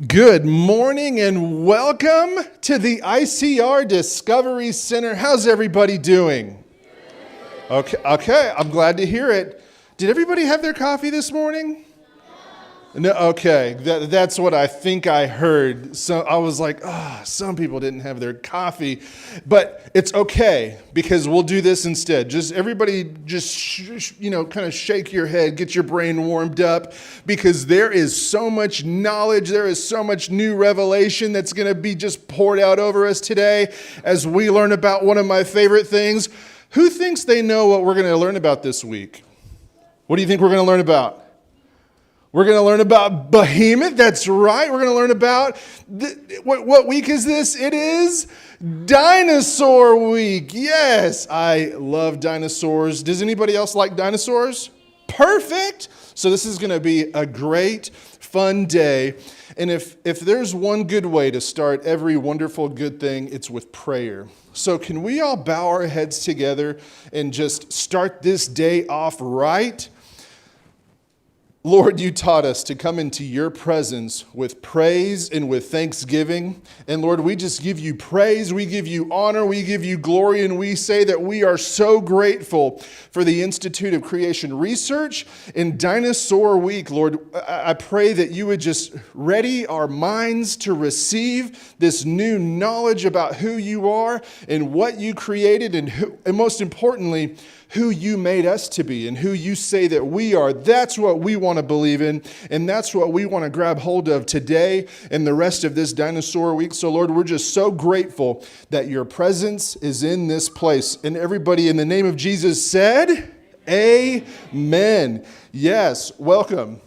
Good morning and welcome to the ICR Discovery Center. How's everybody doing? Okay, I'm glad to hear it. Did everybody have their coffee this morning? No, okay, that's what I think I heard. So I was like, some people didn't have their coffee, but it's okay because we'll do this instead. Just everybody, kind of shake your head, get your brain warmed up, because there is so much knowledge, there is so much new revelation that's going to be just poured out over us today as we learn about one of my favorite things. Who thinks they know what we're going to learn about this week? What do you think we're going to learn about? We're going to learn about Behemoth. That's right. We're going to learn about, what week is this? It is Dinosaur Week. Yes, I love dinosaurs. Does anybody else like dinosaurs? Perfect. So this is going to be a great, fun day. And if there's one good way to start every wonderful good thing, it's with prayer. So can we all bow our heads together and just start this day off right? Lord, you taught us to come into your presence with praise and with thanksgiving. And Lord, we just give you praise, we give you honor, we give you glory, and we say that we are so grateful for the Institute of Creation Research and Dinosaur Week. Lord, I pray that you would just ready our minds to receive this new knowledge about who you are and what you created and most importantly, who you made us to be and who you say that we are. That's what we want to believe in, and that's what we want to grab hold of today and the rest of this Dinosaur Week. So, Lord, we're just so grateful that your presence is in this place. And everybody in the name of Jesus said, Amen. Yes, welcome.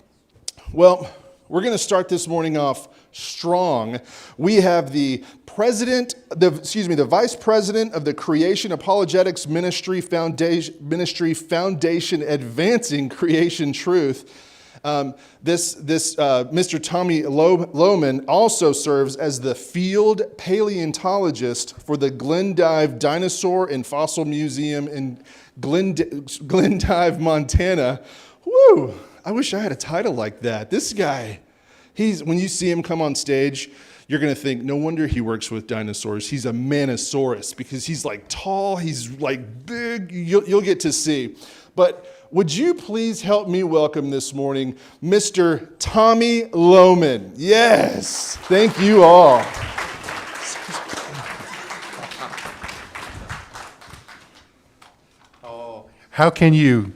Well, we're going to start this morning off strong. We have the Vice President of the Creation Apologetics Ministry Foundation Advancing Creation Truth. Mr. Tommy Lohman also serves as the Field Paleontologist for the Glendive Dinosaur and Fossil Museum in Glendive, Montana. Woo! I wish I had a title like that. This guy, when you see him come on stage, you're going to think, no wonder he works with dinosaurs. He's a Manosaurus because he's like tall, he's like big. You'll get to see. But would you please help me welcome this morning Mr. Tommy Lohman? Yes, thank you all. Oh, how can you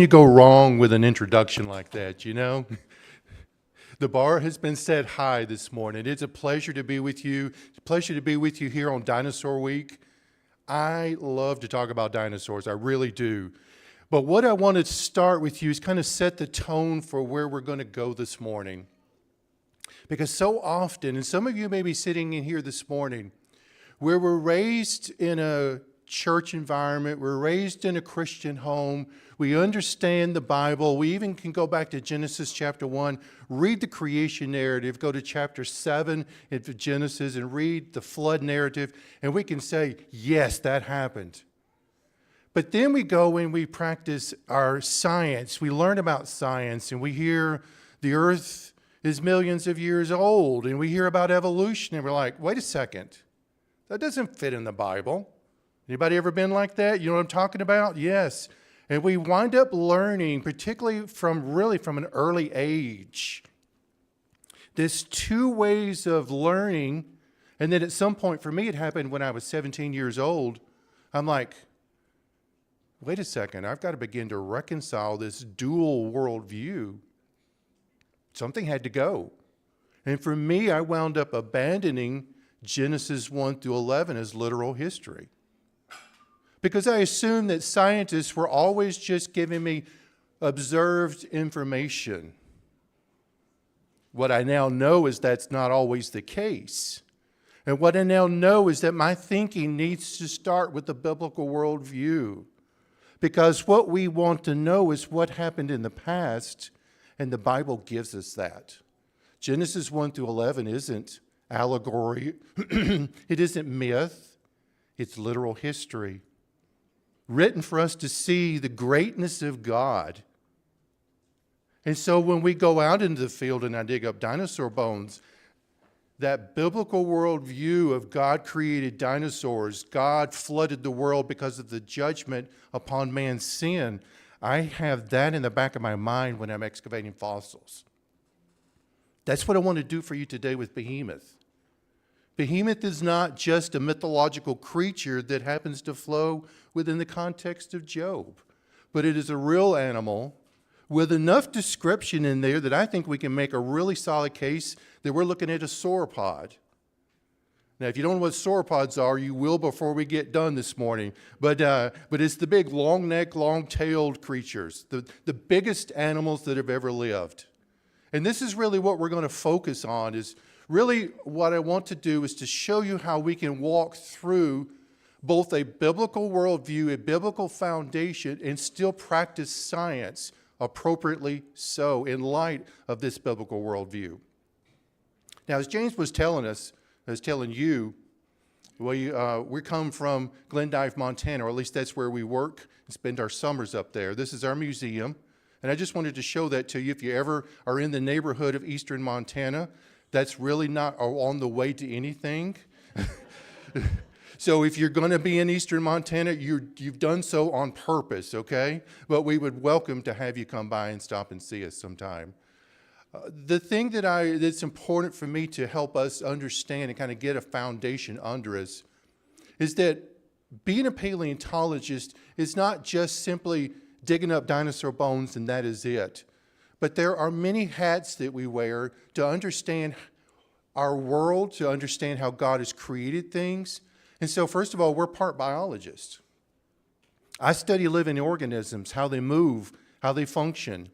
go wrong with an introduction like that, you know? The bar has been set high this morning. It's a pleasure to be with you. It's a pleasure to be with you here on Dinosaur Week. I love to talk about dinosaurs. I really do. But what I want to start with you is kind of set the tone for where we're going to go this morning. Because so often, and some of you may be sitting in here this morning, where we're raised in a church environment, we're raised in a Christian home, we understand the Bible, we even can go back to Genesis chapter 1, read the creation narrative, go to chapter 7 of Genesis and read the flood narrative, and we can say, yes, that happened. But then we go and we practice our science, we learn about science, and we hear the earth is millions of years old, and we hear about evolution, and we're like, wait a second, that doesn't fit in the Bible. Anybody ever been like that? You know what I'm talking about? Yes. And we wind up learning, particularly from an early age, there's two ways of learning. And then at some point, for me, it happened when I was 17 years old. I'm like, wait a second, I've got to begin to reconcile this dual worldview. Something had to go. And for me, I wound up abandoning Genesis 1 through 11 as literal history. Because I assumed that scientists were always just giving me observed information. What I now know is that's not always the case. And what I now know is that my thinking needs to start with the biblical worldview. Because what we want to know is what happened in the past, and the Bible gives us that. Genesis 1 through 11 isn't allegory. It isn't myth. It's literal history. Written for us to see the greatness of God And so when we go out into the field and I dig up dinosaur bones, that biblical worldview of God created dinosaurs, God flooded the world because of the judgment upon man's sin, I have that in the back of my mind when I'm excavating fossils. That's what I want to do for you today with Behemoth. Behemoth is not just a mythological creature that happens to flow within the context of Job, but it is a real animal with enough description in there that I think we can make a really solid case that we're looking at a sauropod. Now, if you don't know what sauropods are, you will before we get done this morning. But it's the big long-necked, long-tailed creatures, the biggest animals that have ever lived. And this is really what we're going to focus on, is really what I want to do is to show you how we can walk through both a biblical worldview, a biblical foundation, and still practice science appropriately so in light of this biblical worldview. Now, as James was telling us, I was telling you, we come from Glendive, Montana, or at least that's where we work and spend our summers up there. This is our museum, and I just wanted to show that to you. If you ever are in the neighborhood of eastern Montana, that's really not on the way to anything. So if you're going to be in eastern Montana, you've done so on purpose, okay? But we would welcome to have you come by and stop and see us sometime. The thing that's important for me to help us understand and kind of get a foundation under us is that being a paleontologist is not just simply digging up dinosaur bones and that is it. But there are many hats that we wear to understand our world, to understand how God has created things. And so, first of all, we're part biologists. I study living organisms, how they move, how they function.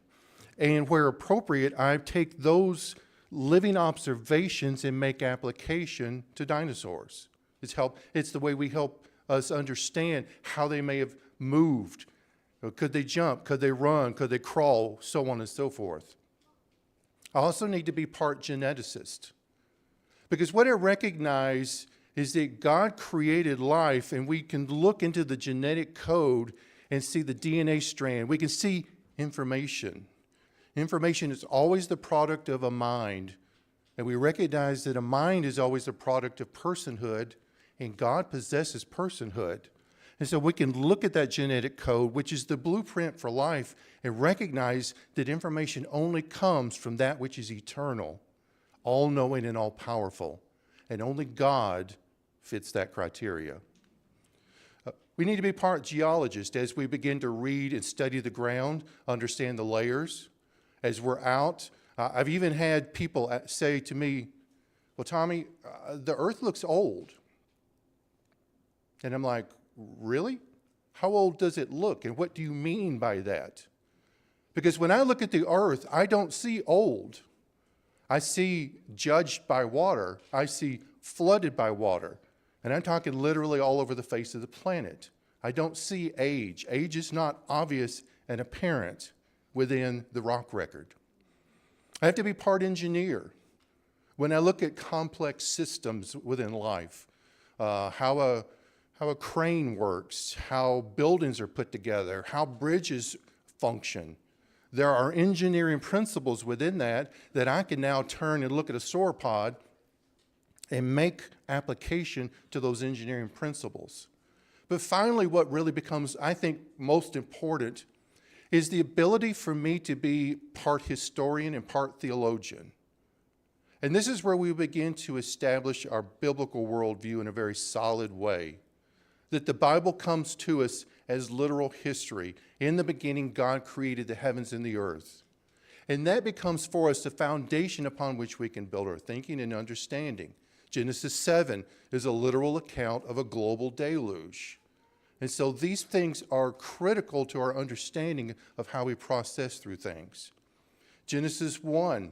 And where appropriate, I take those living observations and make application to dinosaurs. It's the way we help us understand how they may have moved. Could they jump? Could they run? Could they crawl? So on and so forth. I also need to be part geneticist. Because what I recognize is that God created life, and we can look into the genetic code and see the DNA strand. We can see information. Information is always the product of a mind, and we recognize that a mind is always a product of personhood, and God possesses personhood. And so we can look at that genetic code, which is the blueprint for life, and recognize that information only comes from that which is eternal, all-knowing and all-powerful, and only God fits that criteria. We need to be part geologist as we begin to read and study the ground, understand the layers. As we're out, I've even had people say to me, well, Tommy, the earth looks old. And I'm like, really? How old does it look? And what do you mean by that? Because when I look at the earth, I don't see old. I see judged by water. I see flooded by water. And I'm talking literally all over the face of the planet. I don't see age. Age is not obvious and apparent within the rock record. I have to be part engineer. When I look at complex systems within life, how a crane works, how buildings are put together, how bridges function, there are engineering principles within that I can now turn and look at a sauropod and make application to those engineering principles. But finally, what really becomes, I think, most important is the ability for me to be part historian and part theologian. And this is where we begin to establish our biblical worldview in a very solid way. That the Bible comes to us as literal history. In the beginning, God created the heavens and the earth. And that becomes for us the foundation upon which we can build our thinking and understanding. Genesis 7 is a literal account of a global deluge. And so these things are critical to our understanding of how we process through things. Genesis 1,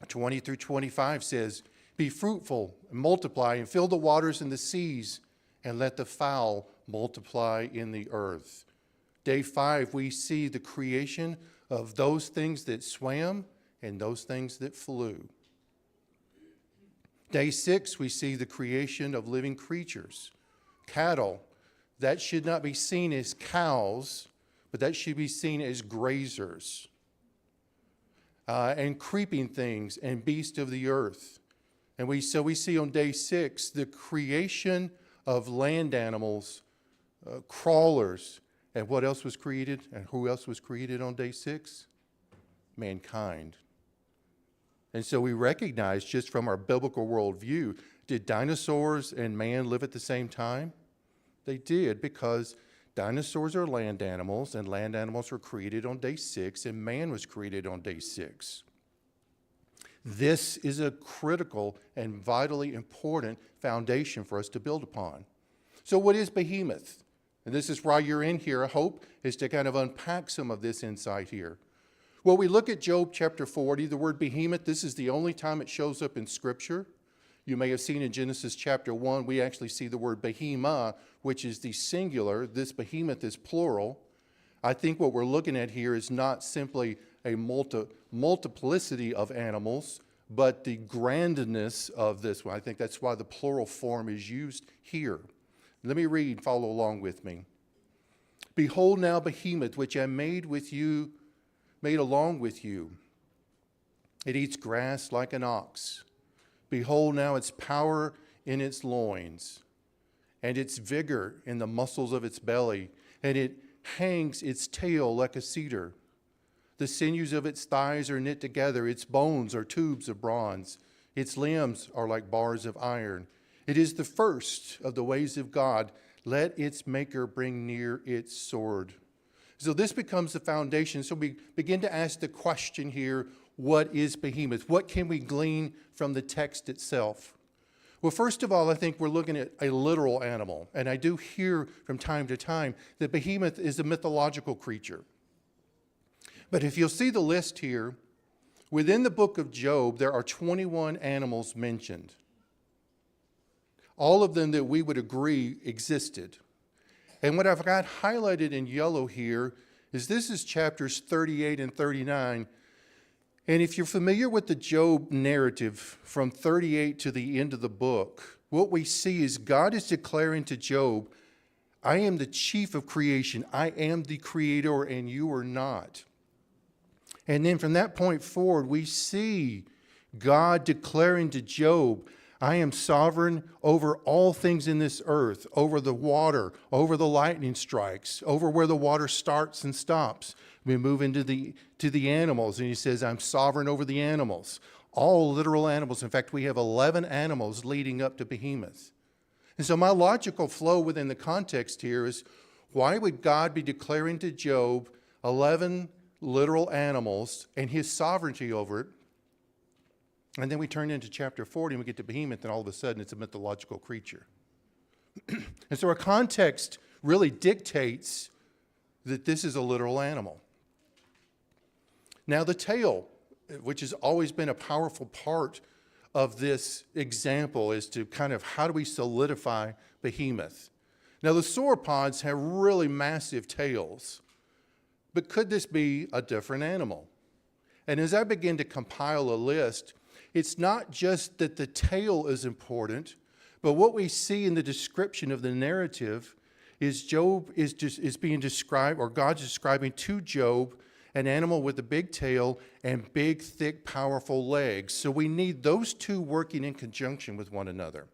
20 through 25 says, "Be fruitful and multiply and fill the waters and the seas, and let the fowl multiply in the earth." Day 5, we see the creation of those things that swam and those things that flew. Day 6, we see the creation of living creatures. Cattle, that should not be seen as cows, but that should be seen as grazers. and creeping things and beasts of the earth. And we see on day 6 the creation of land animals, crawlers. And what else was created? And who else was created on day 6? Mankind. And so we recognize just from our biblical worldview, did dinosaurs and man live at the same time? They did, because dinosaurs are land animals, and land animals were created on day 6, and man was created on day 6. This is a critical and vitally important foundation for us to build upon. So what is Behemoth? And this is why you're in here, I hope, is to kind of unpack some of this insight here. Well, we look at Job chapter 40, the word behemoth, this is the only time it shows up in Scripture. You may have seen in Genesis chapter 1, we actually see the word behemoth, which is the singular. This behemoth is plural. I think what we're looking at here is not simply a multiplicity of animals, but the grandness of this one. I think that's why the plural form is used here. Let me read, follow along with me. Behold now Behemoth, which I made along with you. It eats grass like an ox. Behold now its power in its loins, and its vigor in the muscles of its belly, and it hangs its tail like a cedar. The sinews of its thighs are knit together, its bones are tubes of bronze, its limbs are like bars of iron. It is the first of the ways of God. Let its maker bring near its sword. So this becomes the foundation. So we begin to ask the question here, what is Behemoth? What can we glean from the text itself? Well, first of all, I think we're looking at a literal animal. And I do hear from time to time that Behemoth is a mythological creature. But if you'll see the list here, within the book of Job, there are 21 animals mentioned. All of them that we would agree existed. And what I've got highlighted in yellow here is this is chapters 38 and 39. And if you're familiar with the Job narrative from 38 to the end of the book, what we see is God is declaring to Job, I am the chief of creation. I am the creator and you are not. And then from that point forward, we see God declaring to Job, I am sovereign over all things in this earth, over the water, over the lightning strikes, over where the water starts and stops. We move into the animals, and he says, I'm sovereign over the animals. All literal animals. In fact, we have 11 animals leading up to Behemoth. And so my logical flow within the context here is, why would God be declaring to Job 11 literal animals and his sovereignty over it? And then we turn into chapter 40 and we get to Behemoth, and all of a sudden it's a mythological creature. And so our context really dictates that this is a literal animal. Now the tail, which has always been a powerful part of this example, is to kind of how do we solidify Behemoth. Now the sauropods have really massive tails, but could this be a different animal? And as I begin to compile a list, it's not just that the tail is important, but what we see in the description of the narrative is Job is being described, or God's describing to Job, an animal with a big tail and big, thick, powerful legs. So we need those two working in conjunction with one another.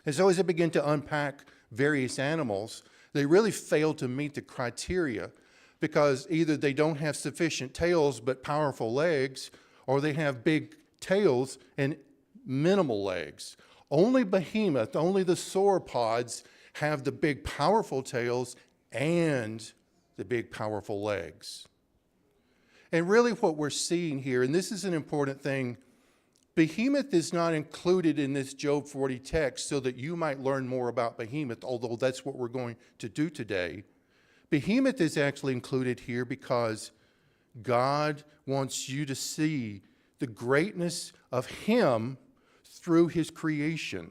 And so as I begin to unpack various animals, they really fail to meet the criteria, because either they don't have sufficient tails but powerful legs, or they have big tails and minimal legs. Only Behemoth, only the sauropods have the big powerful tails and the big powerful legs. And really what we're seeing here, and this is an important thing, Behemoth is not included in this Job 40 text so that you might learn more about Behemoth, although that's what we're going to do today. Behemoth is actually included here because God wants you to see the greatness of him through his creation.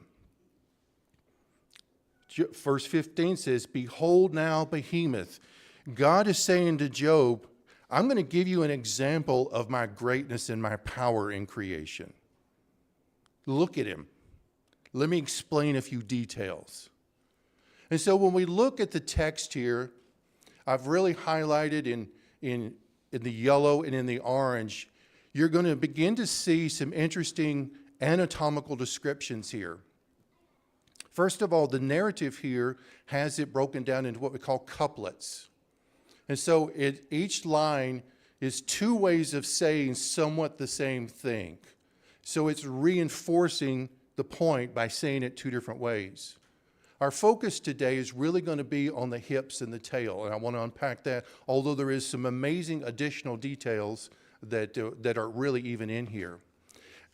Verse 15 says, behold now Behemoth. God is saying to Job, I'm going to give you an example of my greatness and my power in creation. Look at him. Let me explain a few details. And so when we look at the text here, I've really highlighted in in the yellow and in the orange, you're going to begin to see some interesting anatomical descriptions here. First of all, the narrative here has it broken down into what we call couplets. And so each line is two ways of saying somewhat the same thing. So it's reinforcing the point by saying it two different ways. Our focus today is really going to be on the hips and the tail, and I want to unpack that, although there is some amazing additional details that are really even in here.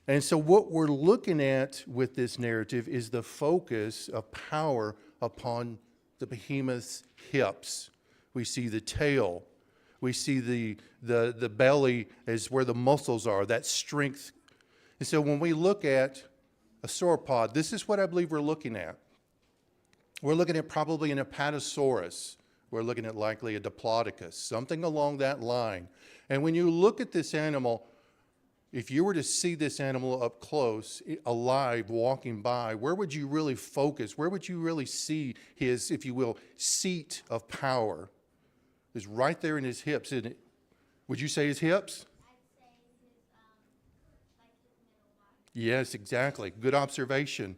And so what we're looking at with this narrative is the focus of power upon the behemoth's hips. We see the tail. We see the belly as where the muscles are, that strength. And so when we look at a sauropod, this is what I believe we're looking at. We're looking at probably an Apatosaurus. We're looking at likely a Diplodocus, something along that line. And when you look at this animal, if you were to see this animal up close, alive, walking by, where would you really focus? Where would you really see his, if you will, seat of power? It's right there in his hips, isn't it? Would you say his hips? I'd say his, like his middle body. Yes, exactly. Good observation.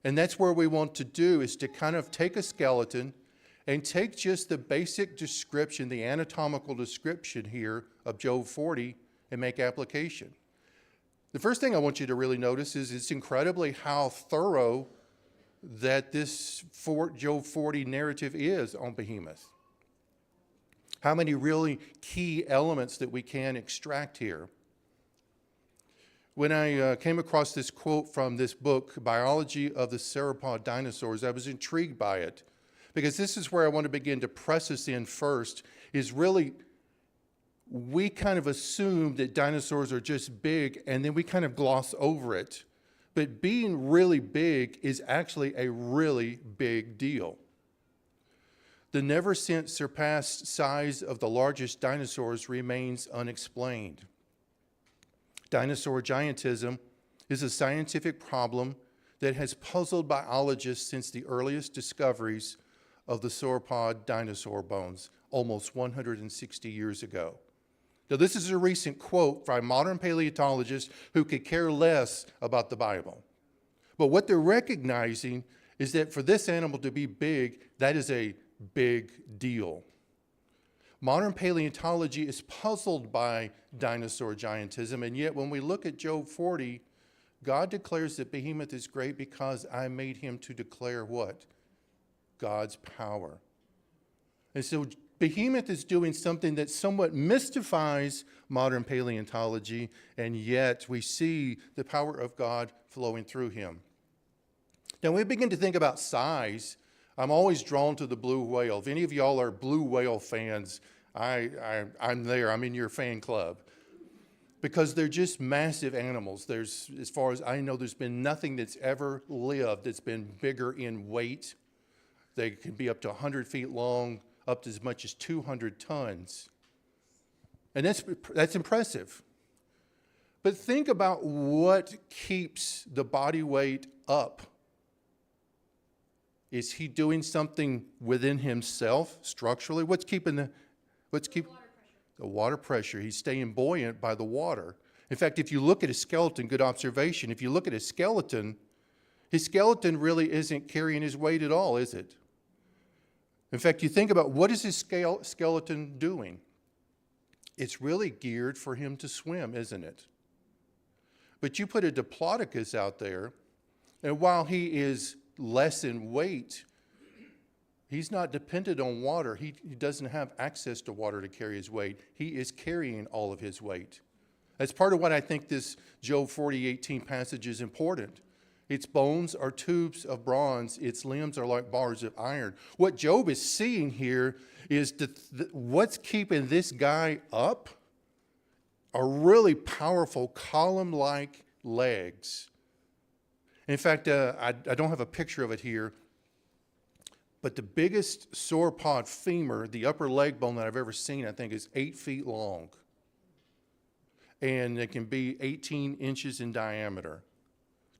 And that's where we want to do, is to kind of take a skeleton and take just the basic description, the anatomical description here of Job 40, and make application. The first thing I want you to really notice is it's incredibly how thorough that this Job 40 narrative is on Behemoth. How many really key elements that we can extract here. When I came across this quote from this book, Biology of the Sauropod Dinosaurs, I was intrigued by it, because this is where I want to begin to press us in first, is really, we kind of assume that dinosaurs are just big, and then we kind of gloss over it. But being really big is actually a really big deal. The never since surpassed size of the largest dinosaurs remains unexplained. Dinosaur giantism is a scientific problem that has puzzled biologists since the earliest discoveries of the sauropod dinosaur bones almost 160 years ago. Now, this is a recent quote by modern paleontologists who could care less about the Bible. But what they're recognizing is that for this animal to be big, that is a big deal. Modern paleontology is puzzled by dinosaur giantism, and yet when we look at Job 40, God declares that Behemoth is great because I made him to declare what? God's power. And so Behemoth is doing something that somewhat mystifies modern paleontology, and yet we see the power of God flowing through him. Now, when we begin to think about size, I'm always drawn to the blue whale. If any of y'all are blue whale fans, I'm there. I'm in your fan club. Because they're just massive animals. There's, as far as I know, there's been nothing that's ever lived that's been bigger in weight. They can be up to 100 feet long, up to as much as 200 tons. And that's impressive. But think about what keeps the body weight up. Is he doing something within himself structurally? What's keeping the water pressure? He's staying buoyant by the water. In fact, if you look at a skeleton, good observation, if you look at his skeleton really isn't carrying his weight at all, is it? In fact, you think about what is his skeleton doing? It's really geared for him to swim, isn't it? But you put a Diplodocus out there, and while he is less in weight, he's not dependent on water. He doesn't have access to water to carry his weight. He is carrying all of his weight. That's part of what I think this Job 40:18 passage is important. Its bones are tubes of bronze. Its limbs are like bars of iron. What Job is seeing here is what's keeping this guy up are really powerful column-like legs. In fact, I don't have a picture of it here, but the biggest sauropod femur, the upper leg bone that I've ever seen, I think is 8 feet long. And it can be 18 inches in diameter.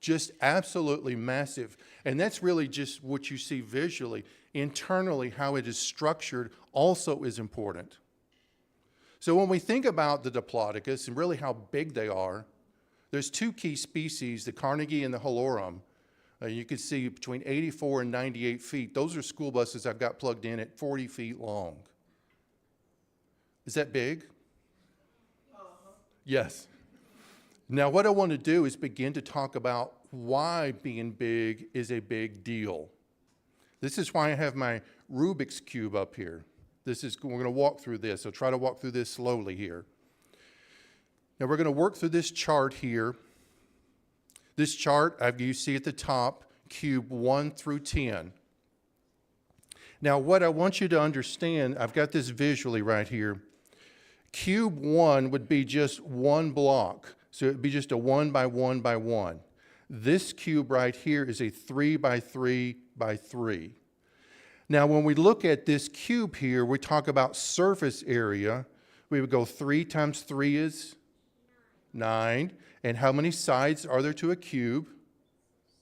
Just absolutely massive. And that's really just what you see visually. Internally, how it is structured also is important. So when we think about the Diplodocus and really how big they are, there's two key species, the Carnegie and the Hallorum. You can see between 84 and 98 feet. Those are school buses I've got plugged in at 40 feet long. Is that big? Yes. Now what I want to do is begin to talk about why being big is a big deal. This is why I have my Rubik's Cube up here. We're going to walk through this, so try to walk through this slowly here. Now we're going to work through this chart here. This chart, you see at the top, cube 1 through 10. Now what I want you to understand, I've got this visually right here. Cube 1 would be just one block, so it would be just a 1 by 1 by 1. This cube right here is a 3 by 3 by 3. Now, when we look at this cube here, we talk about surface area. We would go 3 times 3 is 9. And how many sides are there to a cube?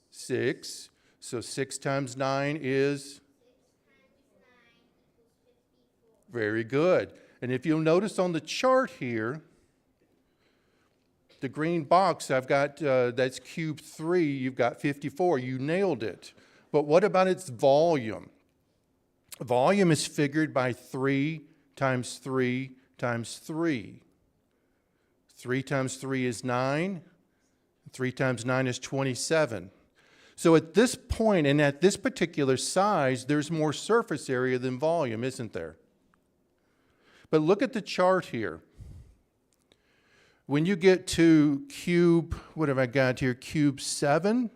6. So 6 times 9 is? Very good. And if you'll notice on the chart here, the green box, I've got, that's cube 3, you've got 54. You nailed it. But what about its volume? Volume is figured by 3 times 3 times 3. 3 times 3 is 9. 3 times 9 is 27. So at this point and at this particular size, there's more surface area than volume, isn't there? But look at the chart here. When you get to cube, what have I got here? Cube 7,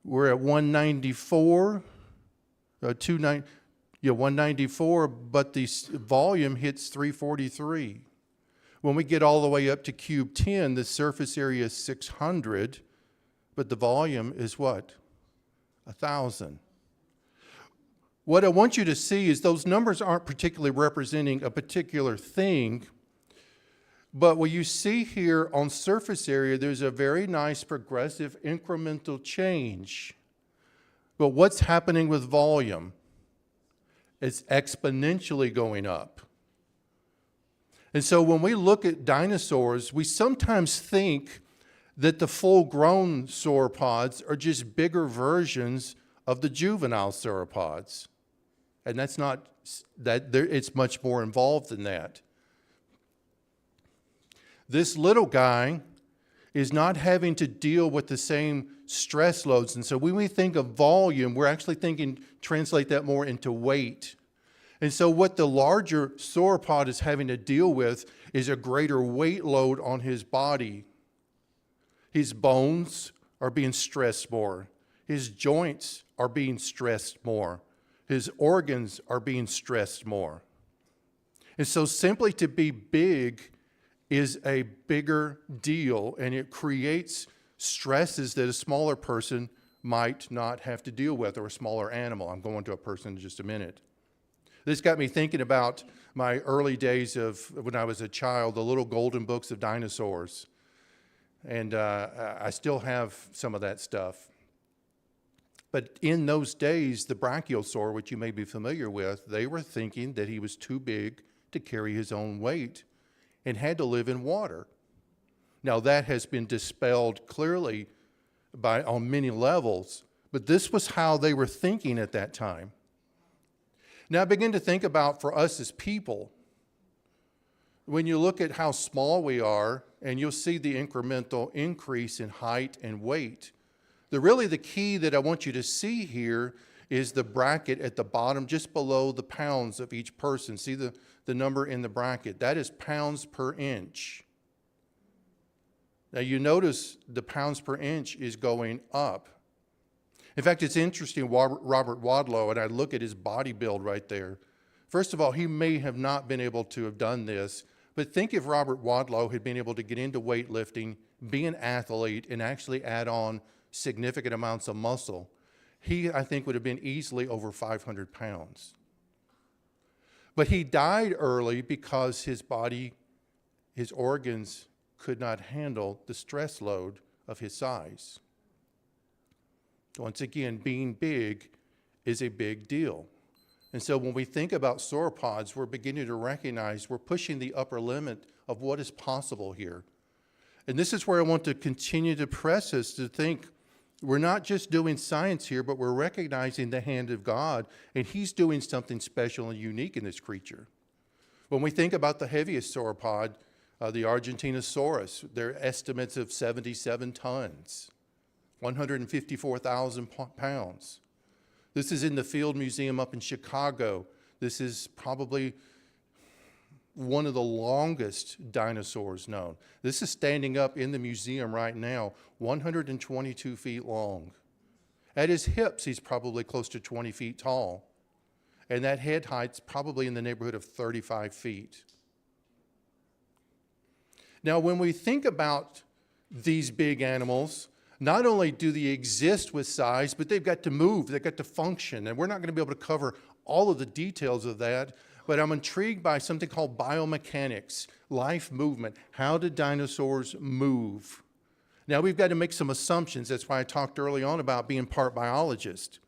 we're at 194. 194, but the volume hits 343. When we get all the way up to cube 10, the surface area is 600, but the volume is what? 1,000. What I want you to see is those numbers aren't particularly representing a particular thing, but what you see here on surface area, there's a very nice progressive incremental change. But what's happening with volume? It's exponentially going up. And so when we look at dinosaurs, we sometimes think that the full-grown sauropods are just bigger versions of the juvenile sauropods. And that's not, it's much more involved than that. This little guy is not having to deal with the same stress loads. And so when we think of volume, we're actually thinking, translate that more into weight. And so what the larger sauropod is having to deal with is a greater weight load on his body. His bones are being stressed more. His joints are being stressed more. His organs are being stressed more. And so simply to be big is a bigger deal, and it creates stresses that a smaller person might not have to deal with, or a smaller animal. I'm going to a person in just a minute. This got me thinking about my early days of when I was a child, the little golden books of dinosaurs. And I still have some of that stuff. But in those days, the brachiosaur, which you may be familiar with, they were thinking that he was too big to carry his own weight and had to live in water. Now that has been dispelled clearly on many levels, but this was how they were thinking at that time. Now begin to think about, for us as people, when you look at how small we are, and you'll see the incremental increase in height and weight, the key that I want you to see here is the bracket at the bottom, just below the pounds of each person. See the number in the bracket? That is pounds per inch. Now you notice the pounds per inch is going up. In fact, it's interesting, Robert Wadlow, and I look at his body build right there. First of all, he may have not been able to have done this, but think if Robert Wadlow had been able to get into weightlifting, be an athlete, and actually add on significant amounts of muscle. He, I think, would have been easily over 500 pounds. But he died early because his body, his organs could not handle the stress load of his size. Once again, being big is a big deal. And so when we think about sauropods, we're beginning to recognize we're pushing the upper limit of what is possible here. And this is where I want to continue to press us to think we're not just doing science here, but we're recognizing the hand of God, and he's doing something special and unique in this creature. When we think about the heaviest sauropod, the Argentinosaurus, their estimates of 77 tons, 154,000 pounds. This is in the Field Museum up in Chicago. This is probably one of the longest dinosaurs known. This is standing up in the museum right now, 122 feet long. At his hips, he's probably close to 20 feet tall. And that head height's probably in the neighborhood of 35 feet. Now, when we think about these big animals, not only do they exist with size, but they've got to move, they've got to function. And we're not going to be able to cover all of the details of that, but I'm intrigued by something called biomechanics, life movement. How do dinosaurs move? Now, we've got to make some assumptions. That's why I talked early on about being part biologist.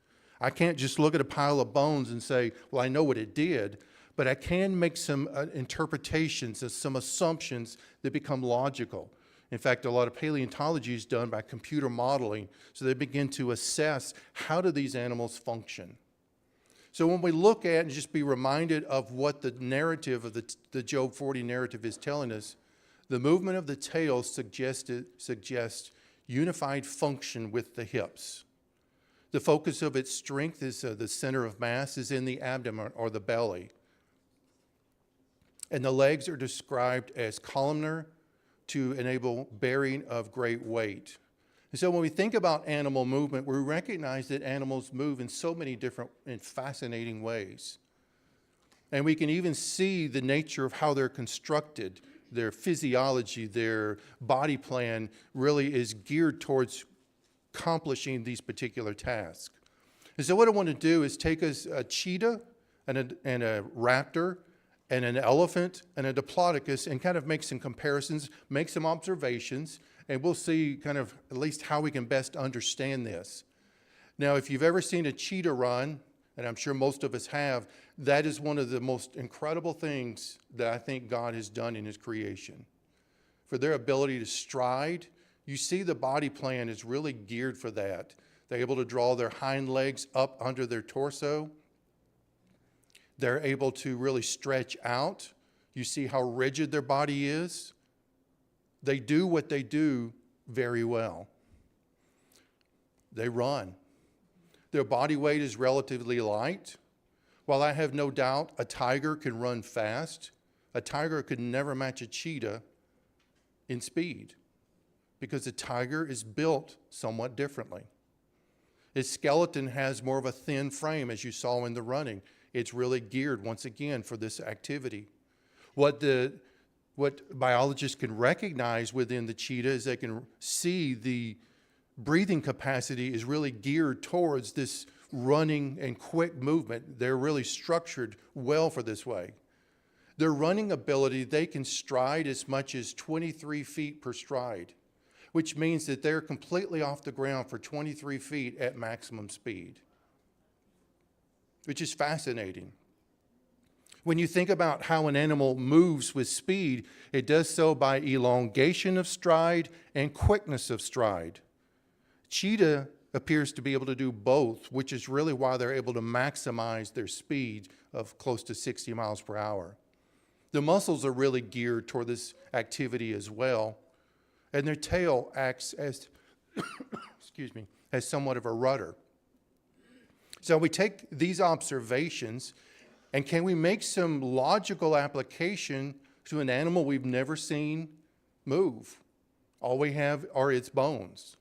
I can't just look at a pile of bones and say, well, I know what it did, but I can make some interpretations and some assumptions that become logical. In fact, a lot of paleontology is done by computer modeling, so they begin to assess how do these animals function. So when we look at and just be reminded of what the narrative of the Job 40 narrative is telling us, the movement of the tail suggests unified function with the hips. The focus of its strength is the center of mass is in the abdomen or the belly. And the legs are described as columnar to enable bearing of great weight. And so when we think about animal movement, we recognize that animals move in so many different and fascinating ways. And we can even see the nature of how they're constructed. Their physiology, their body plan really is geared towards accomplishing these particular tasks. And so what I want to do is take us a cheetah and a raptor and an elephant and a diplodocus and kind of make some comparisons, make some observations, and we'll see kind of at least how we can best understand this. Now, if you've ever seen a cheetah run, and I'm sure most of us have, that is one of the most incredible things that I think God has done in his creation. For their ability to stride, you see the body plan is really geared for that. They're able to draw their hind legs up under their torso. They're able to really stretch out. You see how rigid their body is. They do what they do very well. They run. Their body weight is relatively light. While I have no doubt a tiger can run fast, a tiger could never match a cheetah in speed because a tiger is built somewhat differently. Its skeleton has more of a thin frame, as you saw in the running. It's really geared, once again, for this activity. What biologists can recognize within the cheetah is they can see the breathing capacity is really geared towards this running and quick movement. They're really structured well for this way. Their running ability, they can stride as much as 23 feet per stride, which means that they're completely off the ground for 23 feet at maximum speed, which is fascinating. When you think about how an animal moves with speed, it does so by elongation of stride and quickness of stride. Cheetah appears to be able to do both, which is really why they're able to maximize their speed of close to 60 miles per hour. The muscles are really geared toward this activity as well, and their tail acts as, as somewhat of a rudder. So we take these observations, and can we make some logical application to an animal we've never seen move? All we have are its bones.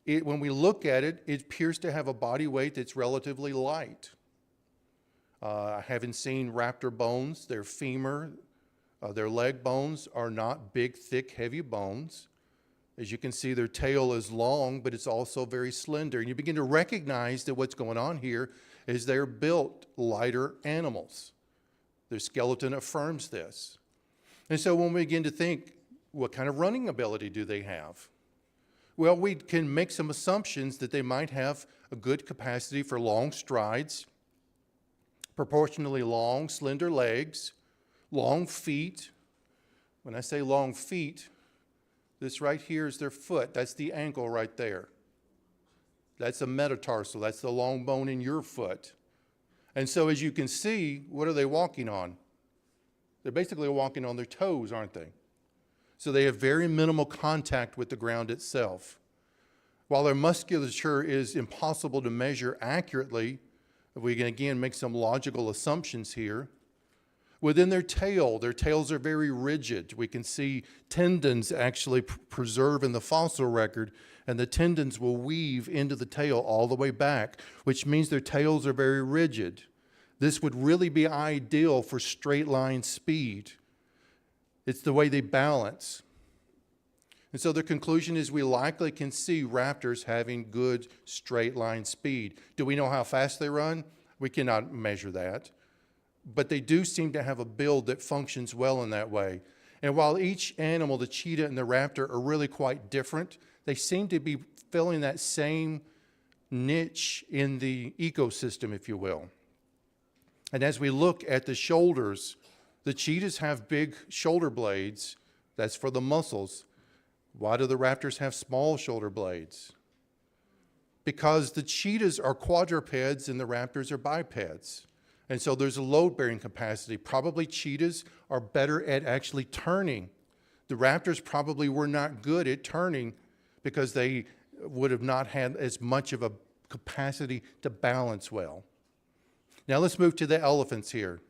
When we look at it, it appears to have a body weight that's relatively light. I haven't seen raptor bones. Their femur, their leg bones are not big, thick, heavy bones. As you can see, their tail is long, but it's also very slender. And you begin to recognize that what's going on here is they're built lighter animals. Their skeleton affirms this. And so when we begin to think, what kind of running ability do they have? Well, we can make some assumptions that they might have a good capacity for long strides. proportionally long, slender legs, long feet. When I say long feet, this right here is their foot. That's the ankle right there. That's a metatarsal. That's the long bone in your foot. And so as you can see, what are they walking on? They're basically walking on their toes, aren't they? So they have very minimal contact with the ground itself. While their musculature is impossible to measure accurately, we can again make some logical assumptions here. Within their tails are very rigid. We can see tendons actually preserve in the fossil record, and the tendons will weave into the tail all the way back, which means their tails are very rigid. This would really be ideal for straight line speed. It's the way they balance. And so the conclusion is we likely can see raptors having good straight line speed. Do we know how fast they run? We cannot measure that. But they do seem to have a build that functions well in that way. And while each animal, the cheetah and the raptor, are really quite different, they seem to be filling that same niche in the ecosystem, if you will. And as we look at the shoulders, the cheetahs have big shoulder blades. That's for the muscles. Why do the raptors have small shoulder blades? Because the cheetahs are quadrupeds and the raptors are bipeds. And so there's a load-bearing capacity. Probably cheetahs are better at actually turning. The raptors probably were not good at turning because they would have not had as much of a capacity to balance well. Now let's move to the elephants here.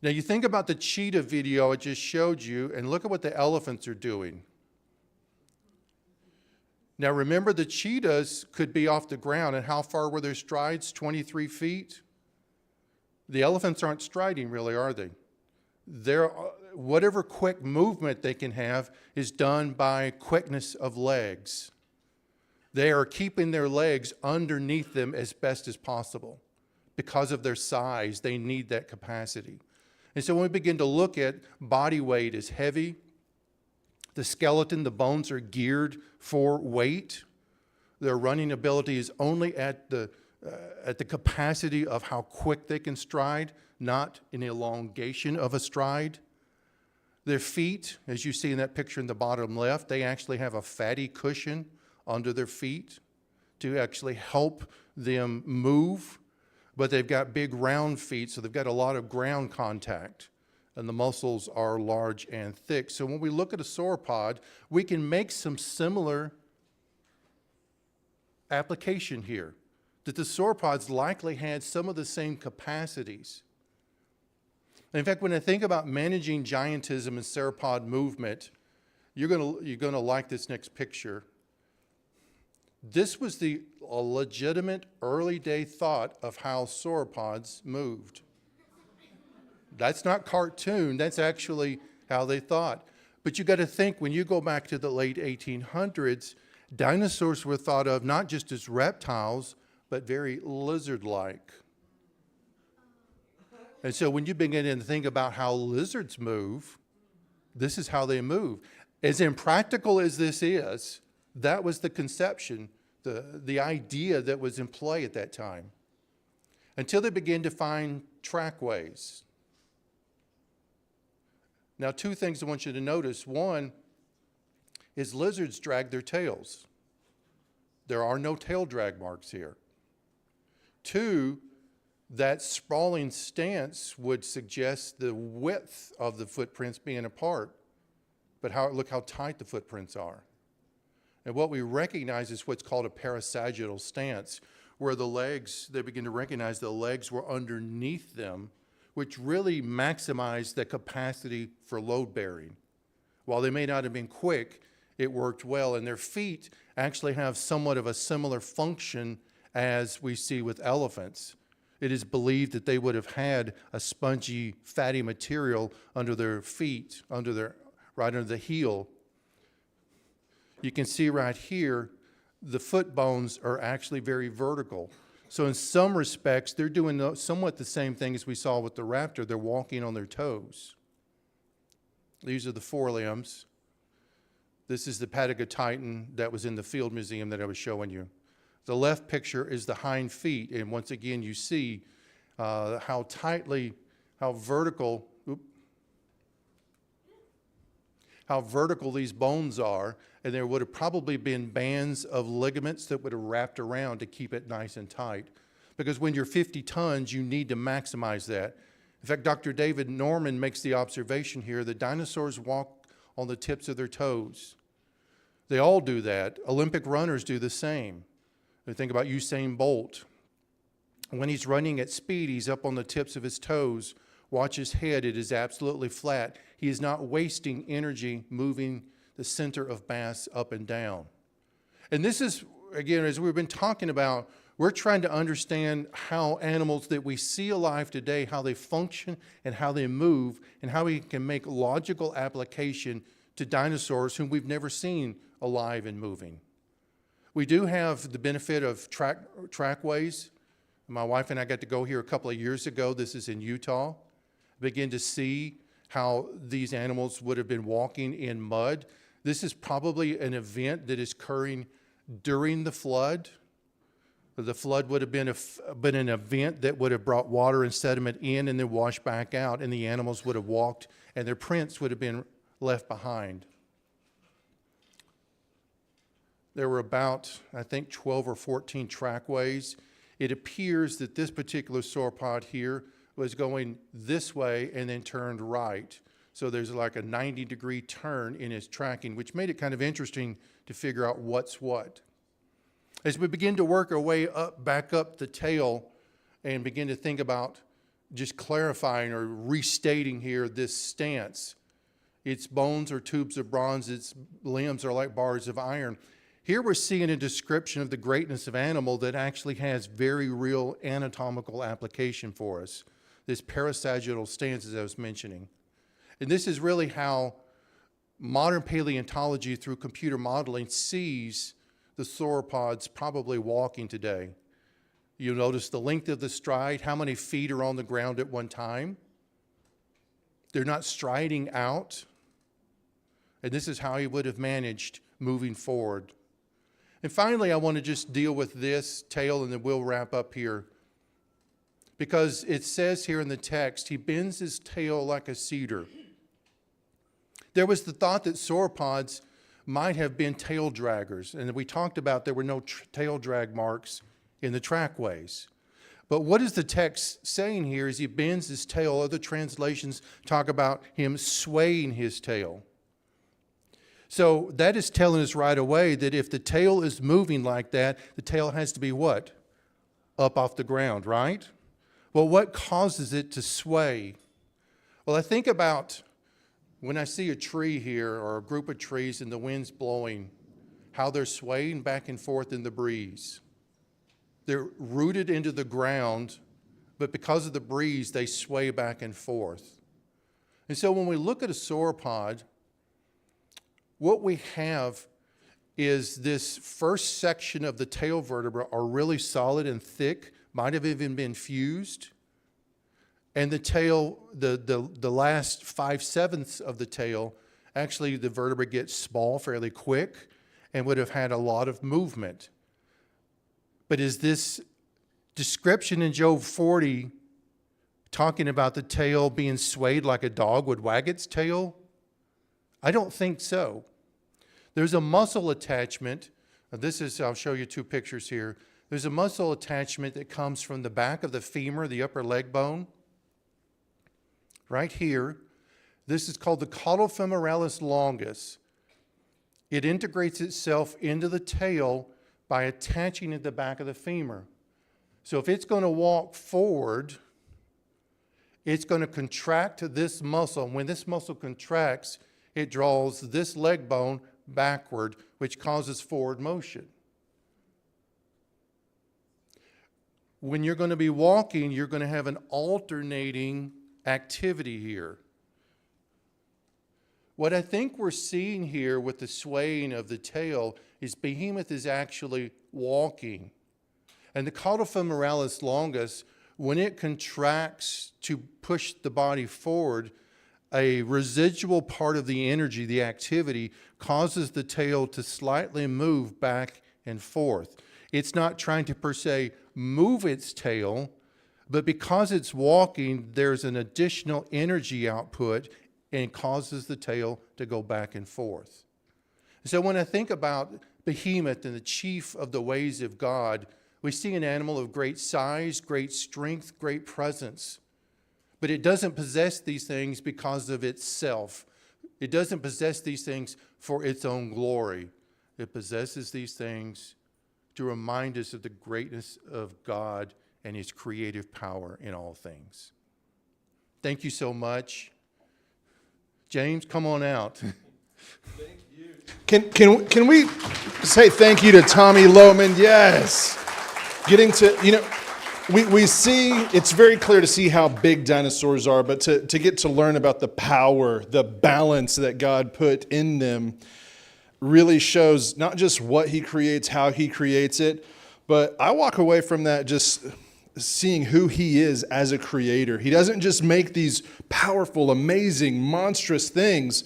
Now you think about the cheetah video I just showed you, and look at what the elephants are doing. Now remember, the cheetahs could be off the ground, and how far were their strides? 23 feet? The elephants aren't striding really, are they? Whatever quick movement they can have is done by quickness of legs. They are keeping their legs underneath them as best as possible. Because of their size, they need that capacity. And so when we begin to look at body weight is heavy, the skeleton, the bones are geared for weight. Their running ability is only at the capacity of how quick they can stride, not an elongation of a stride. Their feet, as you see in that picture in the bottom left, they actually have a fatty cushion under their feet to actually help them move. But they've got big round feet, so they've got a lot of ground contact. And the muscles are large and thick. So when we look at a sauropod, we can make some similar application here, that the sauropods likely had some of the same capacities. In fact, when I think about managing giantism and sauropod movement, you're gonna like this next picture. This was a legitimate early day thought of how sauropods moved. That's not cartoon, that's actually how they thought. But you got to think, when you go back to the late 1800s, dinosaurs were thought of not just as reptiles, but very lizard-like. And so when you begin to think about how lizards move, this is how they move. As impractical as this is, that was the conception, the idea that was in play at that time. Until they began to find trackways. Now, two things I want you to notice. One is lizards drag their tails. There are no tail drag marks here. Two, that sprawling stance would suggest the width of the footprints being apart. But look how tight the footprints are. And what we recognize is what's called a parasagittal stance, where the legs, they begin to recognize the legs were underneath them, which really maximized the capacity for load bearing. While they may not have been quick, it worked well. And their feet actually have somewhat of a similar function as we see with elephants. It is believed that they would have had a spongy, fatty material under their feet, right under the heel. You can see right here, the foot bones are actually very vertical. So in some respects, they're doing somewhat the same thing as we saw with the raptor. They're walking on their toes. These are the forelimbs. This is the Patagotitan that was in the Field Museum that I was showing you. The left picture is the hind feet, and once again, you see how tightly, how vertical, how vertical these bones are, and there would have probably been bands of ligaments that would have wrapped around to keep it nice and tight. Because when you're 50 tons, you need to maximize that. In fact, Dr. David Norman makes the observation here that dinosaurs walk on the tips of their toes. They all do that. Olympic runners do the same. They think about Usain Bolt. When he's running at speed, he's up on the tips of his toes. Watch his head, it is absolutely flat. He is not wasting energy moving the center of mass up and down. And this is, again, as we've been talking about, we're trying to understand how animals that we see alive today, how they function and how they move, and how we can make logical application to dinosaurs whom we've never seen alive and moving. We do have the benefit of trackways. My wife and I got to go here a couple of years ago. This is in Utah. Begin to see how these animals would have been walking in mud. This is probably an event that is occurring during the flood. The flood would have been an event that would have brought water and sediment in and then washed back out, and the animals would have walked, and their prints would have been left behind. There were about, I think, 12 or 14 trackways. It appears that this particular sauropod here was going this way and then turned right. So there's like a 90-degree turn in his tracking, which made it kind of interesting to figure out what's what. As we begin to work our way up, back up the tail and begin to think about just clarifying or restating here this stance, its bones are tubes of bronze, its limbs are like bars of iron. Here we're seeing a description of the greatness of animal that actually has very real anatomical application for us. This parasagittal stance, as I was mentioning. And this is really how modern paleontology through computer modeling sees the sauropods probably walking today. You'll notice the length of the stride, how many feet are on the ground at one time. They're not striding out. And this is how he would have managed moving forward. And finally, I want to just deal with this tail, and then we'll wrap up here. Because it says here in the text, he bends his tail like a cedar. There was the thought that sauropods might have been tail draggers, and we talked about there were no tail drag marks in the trackways. But what is the text saying here is he bends his tail. Other translations talk about him swaying his tail. So that is telling us right away that if the tail is moving like that, the tail has to be what? Up off the ground, right? Well, what causes it to sway? Well, I think about when I see a tree here or a group of trees and the wind's blowing, how they're swaying back and forth in the breeze. They're rooted into the ground, but because of the breeze, they sway back and forth. And so when we look at a sauropod, what we have is this first section of the tail vertebra are really solid and thick, might have even been fused. And the tail, the last 5/7 of the tail, actually the vertebra gets small fairly quick and would have had a lot of movement. But is this description in Job 40 talking about the tail being swayed like a dog would wag its tail? I don't think so. There's a muscle attachment. I'll show you two pictures here. There's a muscle attachment that comes from the back of the femur, the upper leg bone, right here. This is called the caudal femoralis longus. It integrates itself into the tail by attaching at the back of the femur. So if it's going to walk forward, it's going to contract this muscle. And when this muscle contracts, it draws this leg bone backward, which causes forward motion. When you're going to be walking, you're going to have an alternating activity here. What I think we're seeing here with the swaying of the tail is Behemoth is actually walking. And the caudal femoralis longus, when it contracts to push the body forward, a residual part of the energy, the activity, causes the tail to slightly move back and forth. It's not trying to per se move its tail, But because it's walking, there's an additional energy output and it causes the tail to go back and forth. So when I think about Behemoth and the chief of the ways of God, we see an animal of great size, great strength, great presence. But it doesn't possess these things because of itself. It doesn't possess these things for its own glory. It possesses these things to remind us of the greatness of God and his creative power in all things. Thank you so much. James, come on out. Can we say thank you to Tommy Lohman? Yes. Getting to, we see, it's very clear to see how big dinosaurs are, but to get to learn about the power, the balance that God put in them really shows not just what he creates, how he creates it, but I walk away from that just seeing who he is as a creator. He doesn't just make these powerful, amazing, monstrous things.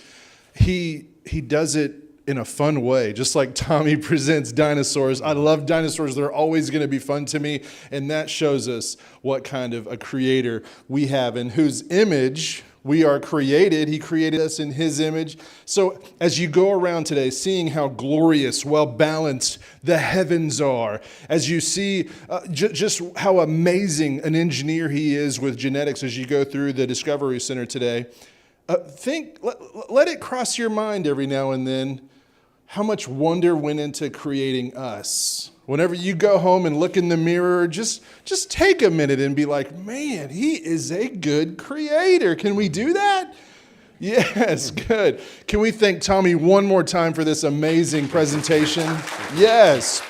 He does it in a fun way, just like Tommy presents dinosaurs. I love dinosaurs. They're always going to be fun to me, and that shows us what kind of a creator we have, in whose image we are created. He created us in his image. So as you go around today, seeing how glorious, well-balanced the heavens are, as you see just how amazing an engineer he is with genetics as you go through the Discovery Center today, let it cross your mind every now and then how much wonder went into creating us. Whenever you go home and look in the mirror, just take a minute and be like, man, he is a good creator. Can we do that? Yes, good. Can we thank Tommy one more time for this amazing presentation? Yes.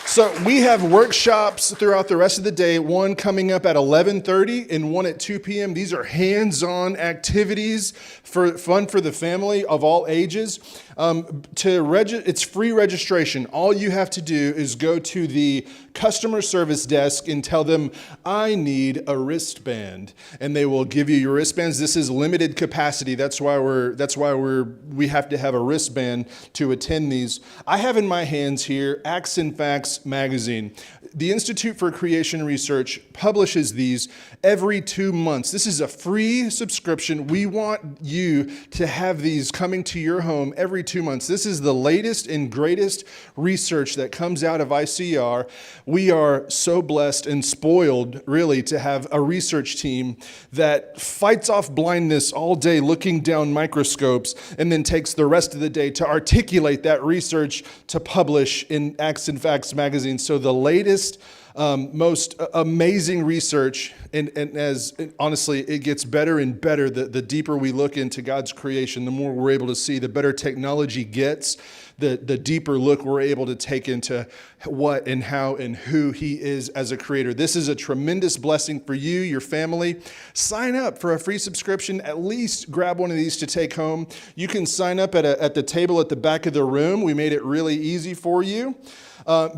So we have workshops throughout the rest of the day, one coming up at 11:30 and one at 2 p.m. These are hands-on activities for fun for the family of all ages. It's free registration. All you have to do is go to the customer service desk and tell them, I need a wristband, and they will give you your wristbands. This is limited capacity. That's why we have to have a wristband to attend these. I have in my hands here Acts and Facts magazine. The Institute for Creation Research publishes these every 2 months. This is a free subscription. We want you to have these coming to your home every 2 months. This is the latest and greatest research that comes out of ICR. We are so blessed and spoiled, really, to have a research team that fights off blindness all day looking down microscopes and then takes the rest of the day to articulate that research to publish in Acts and Facts magazine. So the latest, most amazing research, and as honestly, it gets better and better. The deeper we look into God's creation, the more we're able to see. The better technology gets, the deeper look we're able to take into what and how and who he is as a creator. This is a tremendous blessing for you, your family. Sign up for a free subscription. At least grab one of these to take home. You can sign up at the table at the back of the room. We made it really easy for you.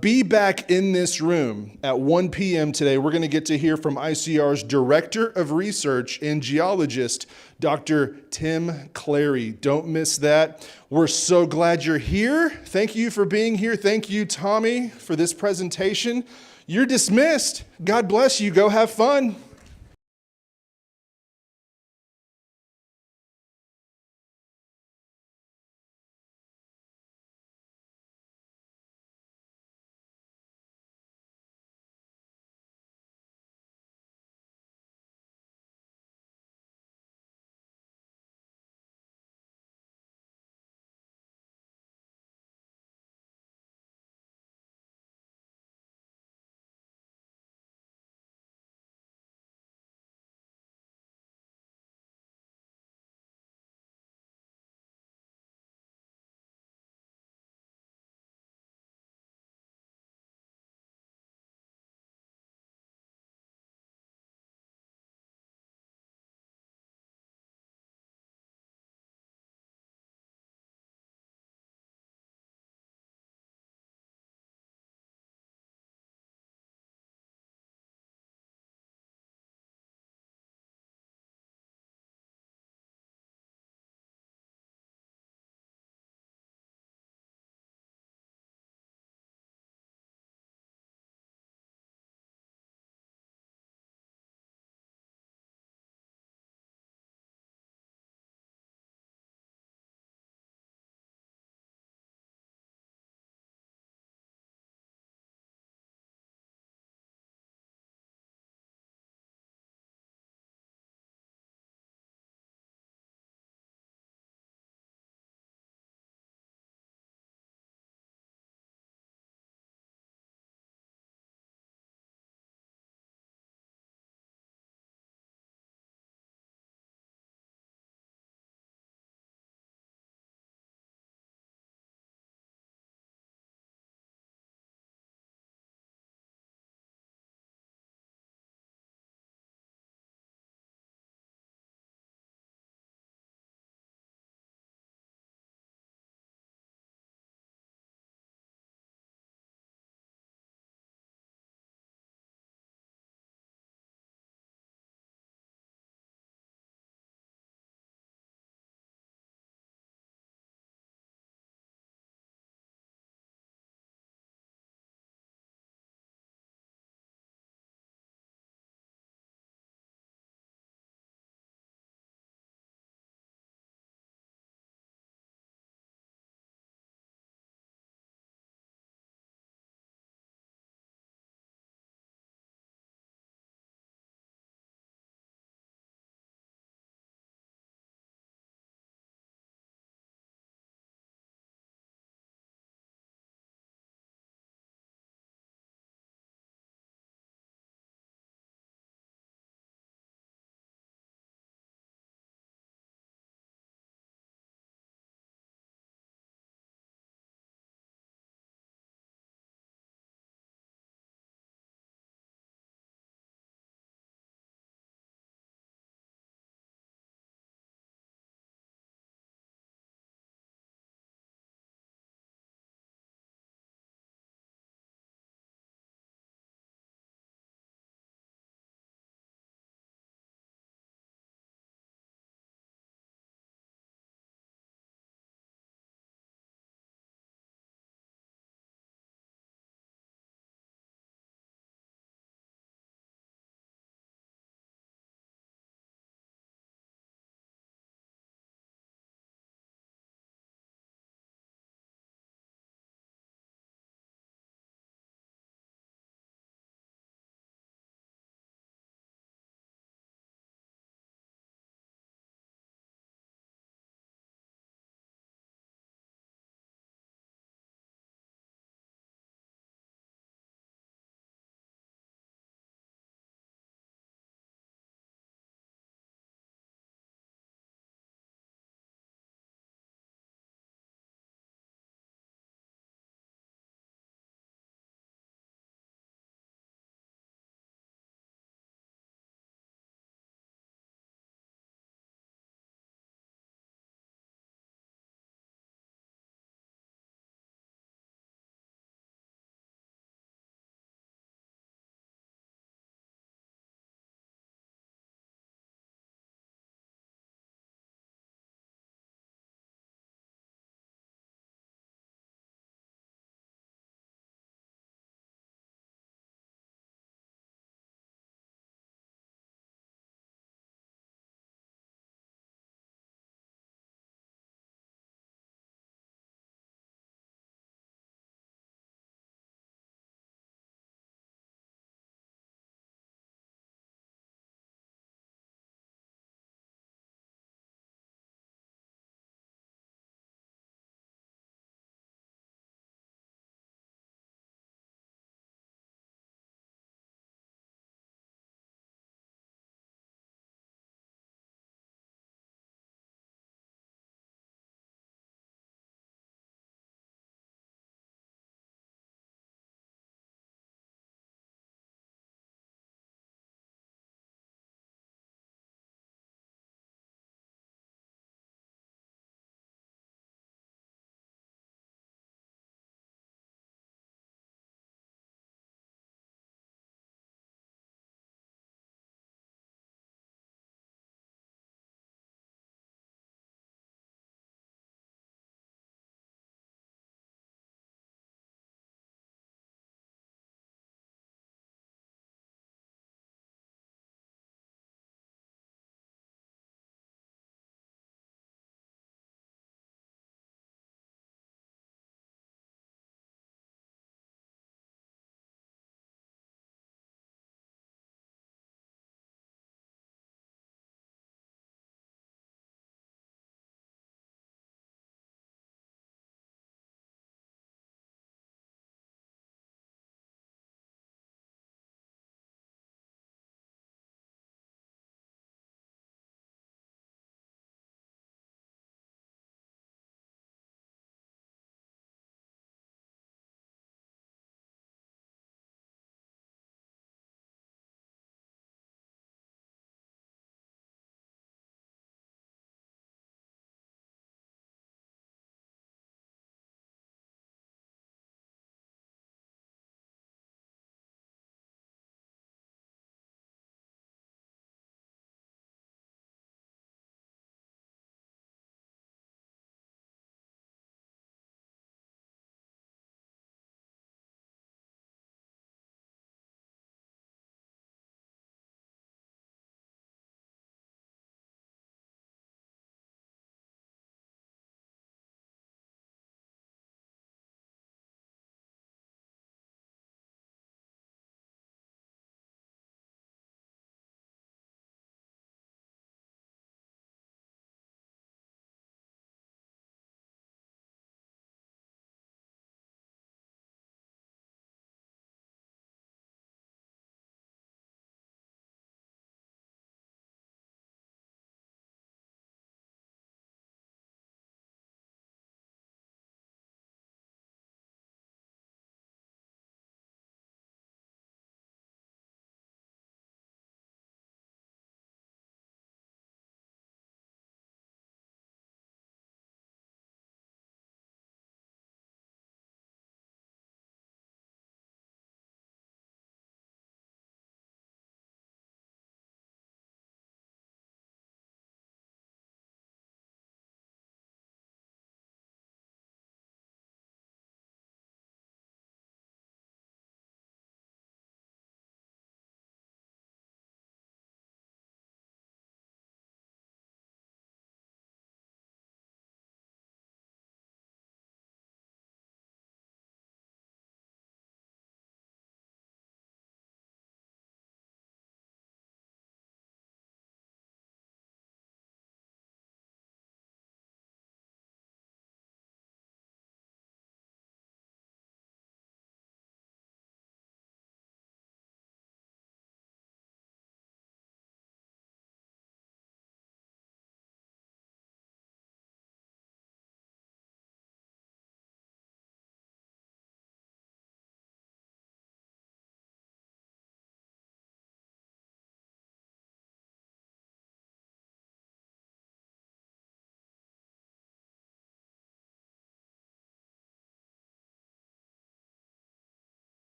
Be back in this room at 1 p.m. today. We're going to get to hear from ICR's Director of Research and Geologist, Dr. Tim Clary. Don't miss that. We're so glad you're here. Thank you for being here. Thank you, Tommy, for this presentation. You're dismissed. God bless you. Go have fun.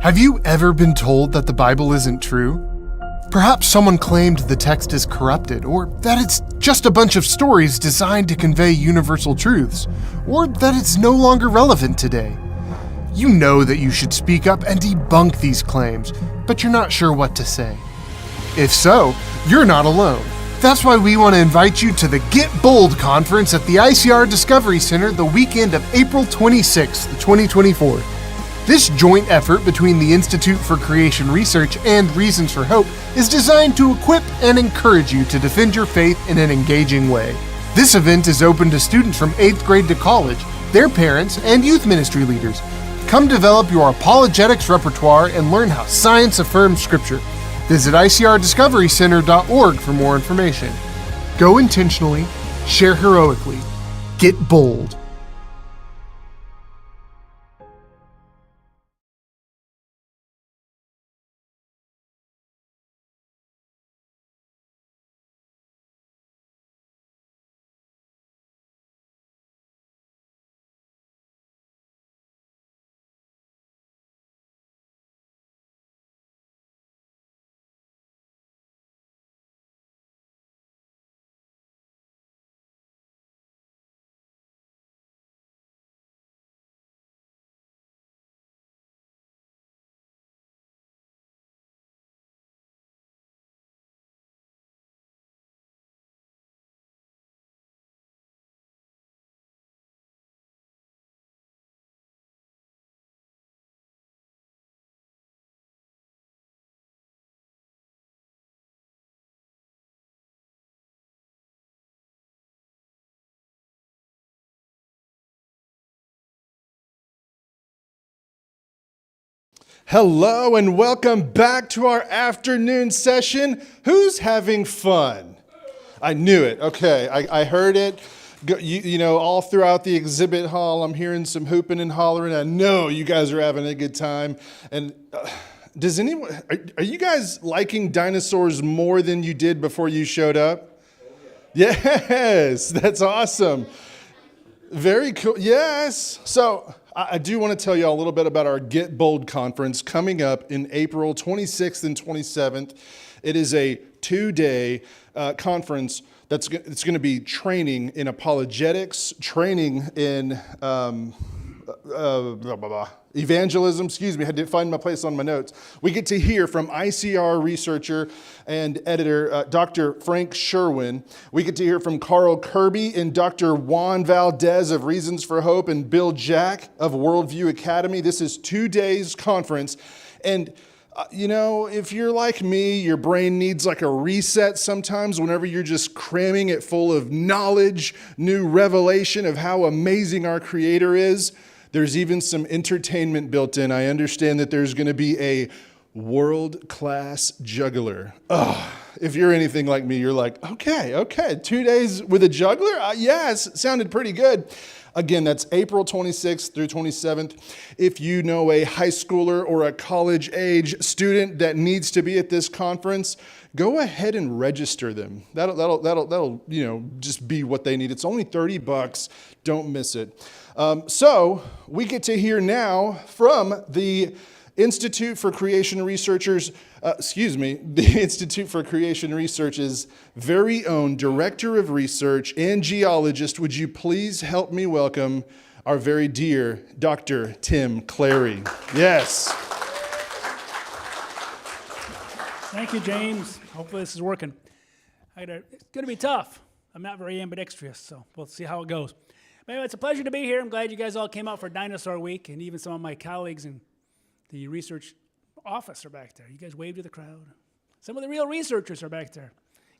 Have you ever been told that the Bible isn't true? Perhaps someone claimed the text is corrupted, or that it's just a bunch of stories designed to convey universal truths, or that it's no longer relevant today. You know that you should speak up and debunk these claims, but you're not sure what to say. If so, you're not alone. That's why we want to invite you to the Get Bold conference at the ICR Discovery Center the weekend of April 26th, 2024. This joint effort between the Institute for Creation Research and Reasons for Hope is designed to equip and encourage you to defend your faith in an engaging way. This event is open to students from 8th grade to college, their parents, and youth ministry leaders. Come develop your apologetics repertoire and learn how science affirms Scripture. Visit icrdiscoverycenter.org for more information. Go intentionally, share heroically, get bold. Hello and welcome back to our afternoon session. Who's having fun? I knew it. Okay, I heard it. You know, all throughout the exhibit hall, I'm hearing some hooping and hollering. I know you guys are having a good time. And does anyone, are you guys liking dinosaurs more than you did before you showed up? Yes, that's awesome. Very cool. Yes. So I do want to tell you all a little bit about our Get Bold conference coming up in April 26th and 27th. It is a 2-day conference it's going to be training in apologetics, training in evangelism. Excuse me, I had to find my place on my notes. We get to hear from ICR researcher and editor Dr. Frank Sherwin. We get to hear from Carl Kirby and Dr. Juan Valdez of Reasons for Hope and Bill Jack of Worldview Academy. This is 2 days conference. And you know, if you're like me, your brain needs like a reset sometimes whenever you're just cramming it full of knowledge, new revelation of how amazing our Creator is. There's even some entertainment built in. I understand that there's going to be a world-class juggler. Oh, if you're anything like me, you're like, okay, 2 days with a juggler? Yes, sounded pretty good. Again, that's April 26th through 27th. If you know a high schooler or a college-age student that needs to be at this conference, go ahead and register them. That'll just be what they need. It's only $30. Don't miss it. So we get to hear now from the Institute for Creation Researchers, the Institute for Creation Research's very own Director of Research and Geologist. Would you please help me welcome our very dear Dr. Tim Clary. Yes. Thank you, James. Hopefully this is working. It's going to be tough. I'm not very ambidextrous, so we'll see how it goes. But anyway, it's a pleasure to be here. I'm glad you guys all came out for Dinosaur Week, and even some of my colleagues in the research office are back there. You guys wave to the crowd. Some of the real researchers are back there.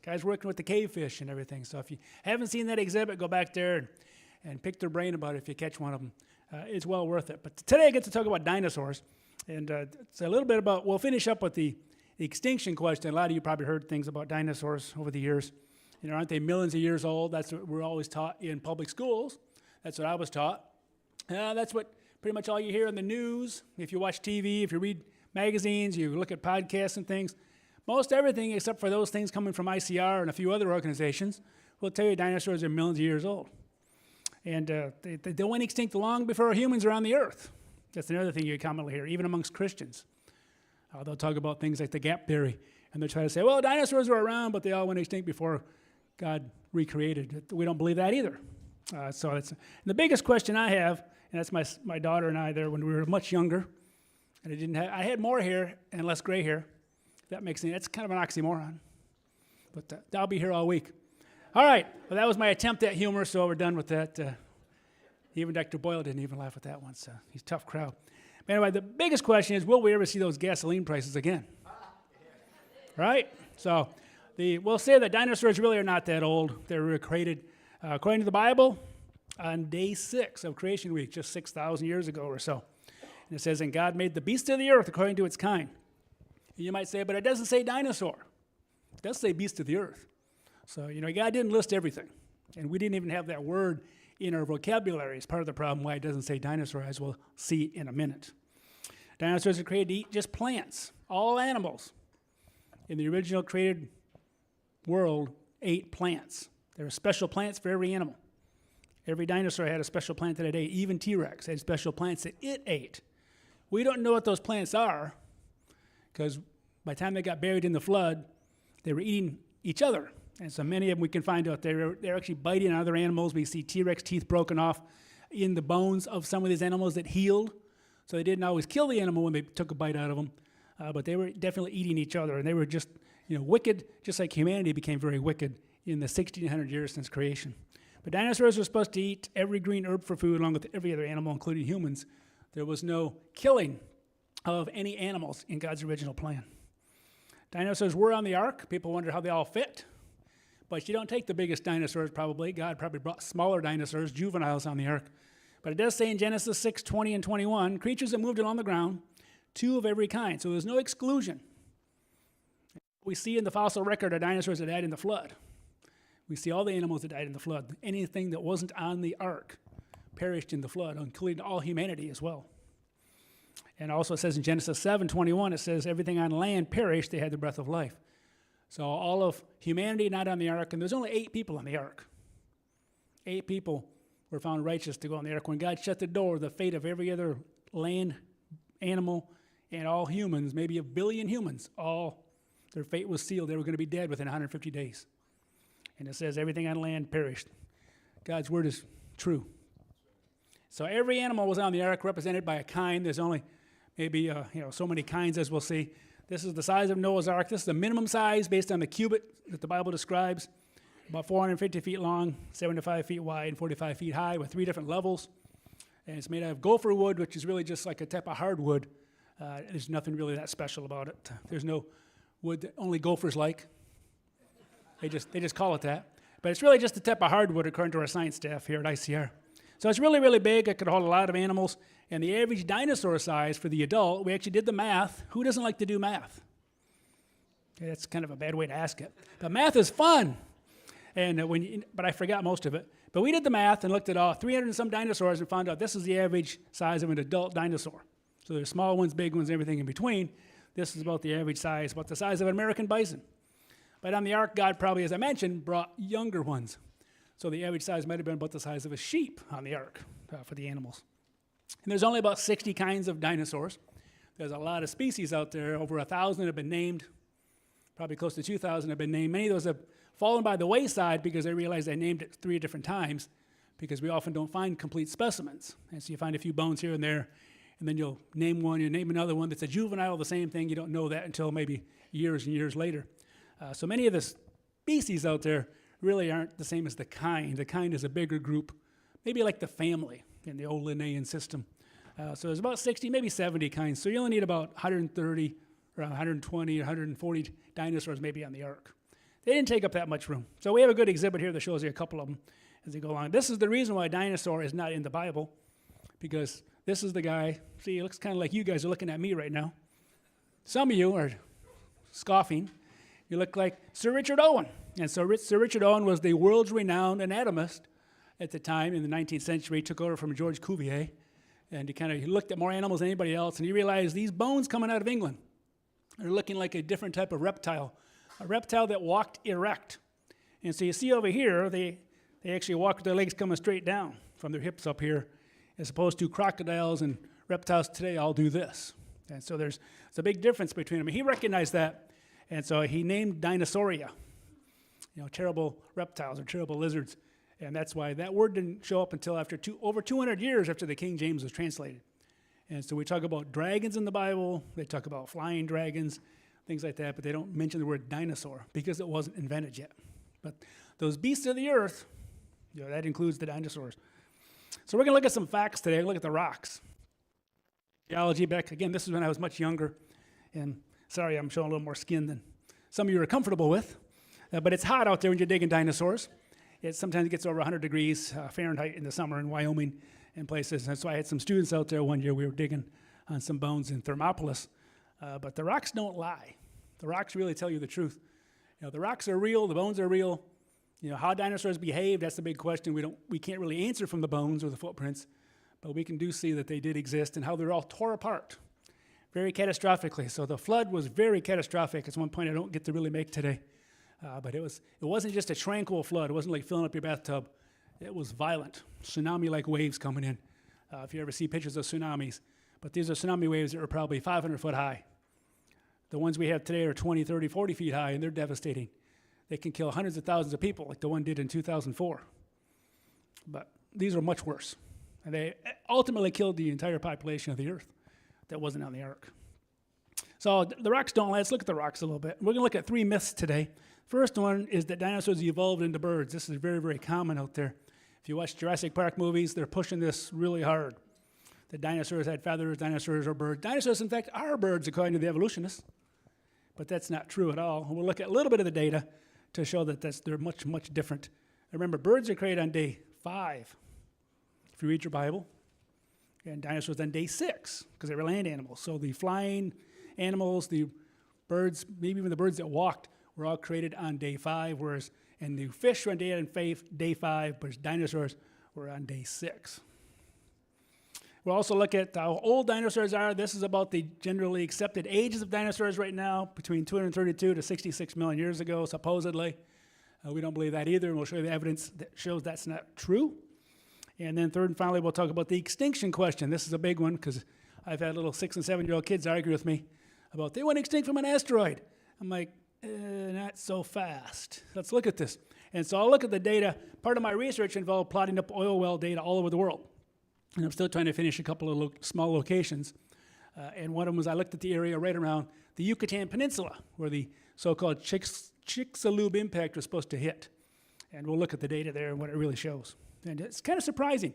Guys working with the cavefish and everything. So if you haven't seen that exhibit, go back there and pick their brain about it if you catch one of them. It's well worth it. But today I get to talk about dinosaurs. And it's a little bit about, we'll finish up with the extinction question. A lot of you probably heard things about dinosaurs over the years. You know, aren't they millions of years old? That's what we're always taught in public schools. That's what I was taught. That's what pretty much all you hear in the news. If you watch TV, if you read magazines, you look at podcasts and things, most everything except for those things coming from ICR and a few other organizations will tell you dinosaurs are millions of years old. And they went extinct long before humans were on the earth. That's another thing you commonly hear, even amongst Christians. They'll talk about things like the gap theory, and they'll try to say, well, dinosaurs were around, but they all went extinct before God recreated. We don't believe that either. So it's the biggest question I have, and that's my daughter and I there when we were much younger, and I had more hair and less gray hair. If that makes sense. That's kind of an oxymoron. But I'll be here all week. All right, well, that was my attempt at humor, so we're done with that. Even Dr. Boyle didn't even laugh at that one, so he's a tough crowd. But anyway, the biggest question is, will we ever see those gasoline prices again? Right? So we'll say that dinosaurs really are not that old. They were created, according to the Bible, on day 6 of creation week, just 6,000 years ago or so. And it says, and God made the beasts of the earth according to its kind. And you might say, but it doesn't say dinosaur. It does say beast of the earth. So, God didn't list everything. And we didn't even have that word in our vocabulary. It's part of the problem why it doesn't say dinosaur, as we'll see in a minute. Dinosaurs are created to eat just plants. All animals in the original created world ate plants. There were special plants for every animal. Every dinosaur had a special plant that it ate. Even T-Rex had special plants that it ate. We don't know what those plants are because by the time they got buried in the flood, they were eating each other. And so many of them we can find out there, they're actually biting other animals. We see T-Rex teeth broken off in the bones of some of these animals that healed. So they didn't always kill the animal when they took a bite out of them, but they were definitely eating each other. And they were just, wicked, just like humanity became very wicked in the 1,600 years since creation. But dinosaurs were supposed to eat every green herb for food along with every other animal, including humans. There was no killing of any animals in God's original plan. Dinosaurs were on the ark. People wonder how they all fit. But you don't take the biggest dinosaurs probably. God probably brought smaller dinosaurs, juveniles, on the ark. But it does say in Genesis 6, 20 and 21, creatures that moved along the ground, 2 of every kind. So there's no exclusion. We see in the fossil record of dinosaurs that died in the flood. We see all the animals that died in the flood. Anything that wasn't on the ark perished in the flood, including all humanity as well. And also it says in Genesis 7, 21, it says everything on land perished, they had the breath of life. So all of humanity not on the ark, and there's only 8 people on the ark. 8 people were found righteous to go on the ark. When God shut the door, the fate of every other land animal and all humans, maybe 1 billion humans, all their fate was sealed. They were going to be dead within 150 days. And it says everything on land perished. God's word is true. So every animal was on the ark represented by a kind. There's only maybe so many kinds as we'll see. This is the size of Noah's Ark. This is the minimum size based on the cubit that the Bible describes. About 450 feet long, 75 feet wide, and 45 feet high with 3 different levels. And it's made out of gopher wood, which is really just like a type of hardwood. There's nothing really that special about it. There's no wood that only gophers like. They just call it that. But it's really just a type of hardwood according to our science staff here at ICR. So it's really, really big. It could hold a lot of animals. And the average dinosaur size for the adult, we actually did the math. Who doesn't like to do math? Okay, that's kind of a bad way to ask it. But math is fun. And but I forgot most of it. But we did the math and looked at all 300 and some dinosaurs and found out this is the average size of an adult dinosaur. So there's small ones, big ones, everything in between. This is about the average size, about the size of an American bison. But on the ark, God probably, as I mentioned, brought younger ones. So the average size might have been about the size of a sheep on the ark for the animals. And there's only about 60 kinds of dinosaurs. There's a lot of species out there. Over 1,000 have been named. Probably close to 2,000 have been named. Many of those have fallen by the wayside because they realized they named it 3 different times because we often don't find complete specimens. And so you find a few bones here and there, and then you'll name one, you name another one that's a juvenile of the same thing. You don't know that until maybe years and years later. So many of the species out there really aren't the same as the kind. The kind is a bigger group, maybe like the family in the old Linnaean system. So there's about 60, maybe 70 kinds. So you only need about 130 or 120 or 140 dinosaurs maybe on the ark. They didn't take up that much room. So we have a good exhibit here that shows you a couple of them as they go along. This is the reason why a dinosaur is not in the Bible, because this is the guy. See, he looks kind of like you guys are looking at me right now. Some of you are scoffing. You look like Sir Richard Owen. And so Sir Richard Owen was the world's renowned anatomist at the time in the 19th century. He took over from George Cuvier. And he looked at more animals than anybody else. And he realized these bones coming out of England are looking like a different type of reptile, a reptile that walked erect. And so you see over here, they actually walk with their legs coming straight down from their hips up here, as opposed to crocodiles and reptiles today all do this. And so there's a big difference between them. He recognized that, and so he named Dinosauria, terrible reptiles or terrible lizards. And that's why that word didn't show up until after over 200 years after the King James was translated. And so we talk about dragons in the Bible, they talk about flying dragons, things like that, but they don't mention the word dinosaur because it wasn't invented yet. But those beasts of the earth, that includes the dinosaurs. So we're going to look at some facts today. Look at the rocks. Geology back, again, this is when I was much younger. And sorry, I'm showing a little more skin than some of you are comfortable with. But it's hot out there when you're digging dinosaurs. It sometimes gets over 100 degrees Fahrenheit in the summer in Wyoming and places. And so I had some students out there one year. We were digging on some bones in Thermopolis. But the rocks don't lie. The rocks really tell you the truth. The rocks are real. The bones are real. How dinosaurs behave, that's the big question. We can't really answer from the bones or the footprints. But we can see that they did exist and how they're all tore apart very catastrophically. So the flood was very catastrophic. It's one point I don't get to really make today. But it wasn't just a tranquil flood. It wasn't like filling up your bathtub. It was violent, tsunami-like waves coming in, if you ever see pictures of tsunamis. But these are tsunami waves that are probably 500 foot high. The ones we have today are 20, 30, 40 feet high, and they're devastating. They can kill hundreds of thousands of people, like the one did in 2004. But these are much worse. And they ultimately killed the entire population of the earth that wasn't on the ark. So the rocks don't lie. Let's look at the rocks a little bit. We're going to look at 3 myths today. First one is that dinosaurs evolved into birds. This is very, very common out there. If you watch Jurassic Park movies, they're pushing this really hard. The dinosaurs had feathers, dinosaurs are birds. Dinosaurs, in fact, are birds according to the evolutionists. But that's not true at all. We'll look at a little bit of the data to show that they're much, much different. Remember, birds are created on day 5, if you read your Bible, and dinosaurs on day 6, because they were land animals. So the flying animals, the birds, maybe even the birds that walked, were all created on day 5, and the fish were on day 5, but dinosaurs were on day 6. We'll also look at how old dinosaurs are. This is about the generally accepted ages of dinosaurs right now, between 232 to 66 million years ago, supposedly. We don't believe that either, and we'll show you the evidence that shows that's not true. And then third and finally, we'll talk about the extinction question. This is a big one because I've had little 6- and 7-year-old kids argue with me about they went extinct from an asteroid. I'm like, not so fast. Let's look at this. And so I'll look at the data. Part of my research involved plotting up oil well data all over the world. And I'm still trying to finish a couple of small locations. And one of them was I looked at the area right around the Yucatan Peninsula where the so-called Chicxulub impact was supposed to hit. And we'll look at the data there and what it really shows. And it's kind of surprising.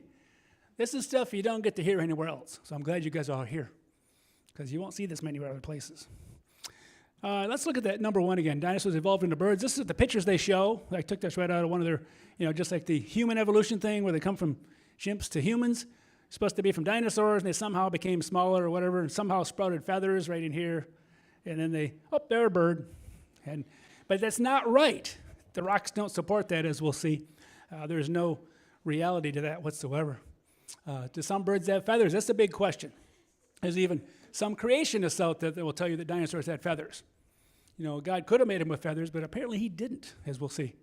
This is stuff you don't get to hear anywhere else. So I'm glad you guys are here because you won't see this many other places. Let's look at that number 1 again. Dinosaurs evolved into birds. This is the pictures they show. I took this right out of one of their, just like the human evolution thing where they come from chimps to humans. Supposed to be from dinosaurs, and they somehow became smaller or whatever, and somehow sprouted feathers right in here. And then they're a bird. But that's not right. The rocks don't support that, as we'll see. There's no reality to that whatsoever. Do some birds have feathers? That's a big question. There's even some creationists out there that will tell you that dinosaurs had feathers. God could have made them with feathers, but apparently he didn't, as we'll see.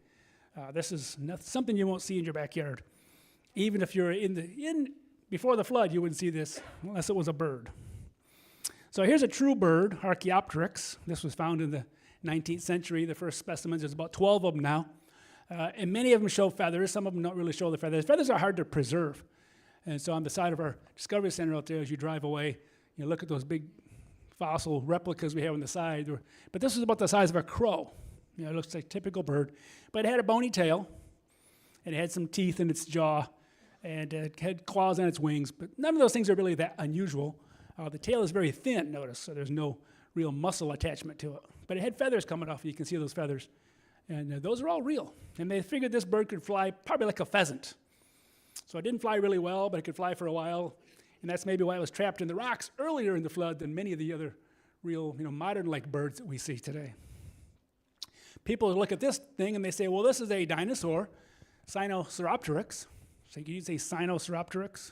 This is something you won't see in your backyard. Even if you're before the flood, you wouldn't see this unless it was a bird. So here's a true bird, Archaeopteryx. This was found in the 19th century, the first specimens. There's about 12 of them now. And many of them show feathers. Some of them don't really show the feathers. Feathers are hard to preserve. And so on the side of our Discovery Center out there, as you drive away, you look at those big fossil replicas we have on the side. But this was about the size of a crow. It looks like a typical bird. But it had a bony tail, and it had some teeth in its jaw, and it had claws on its wings. But none of those things are really that unusual. The tail is very thin, notice, so there's no real muscle attachment to it. But it had feathers coming off, and you can see those feathers. And those are all real. And they figured this bird could fly probably like a pheasant. So it didn't fly really well, but it could fly for a while. And that's maybe why it was trapped in the rocks earlier in the flood than many of the other real, modern-like birds that we see today. People look at this thing and they say, well, this is a dinosaur, Sinosauropteryx. So you say Sinosauropteryx?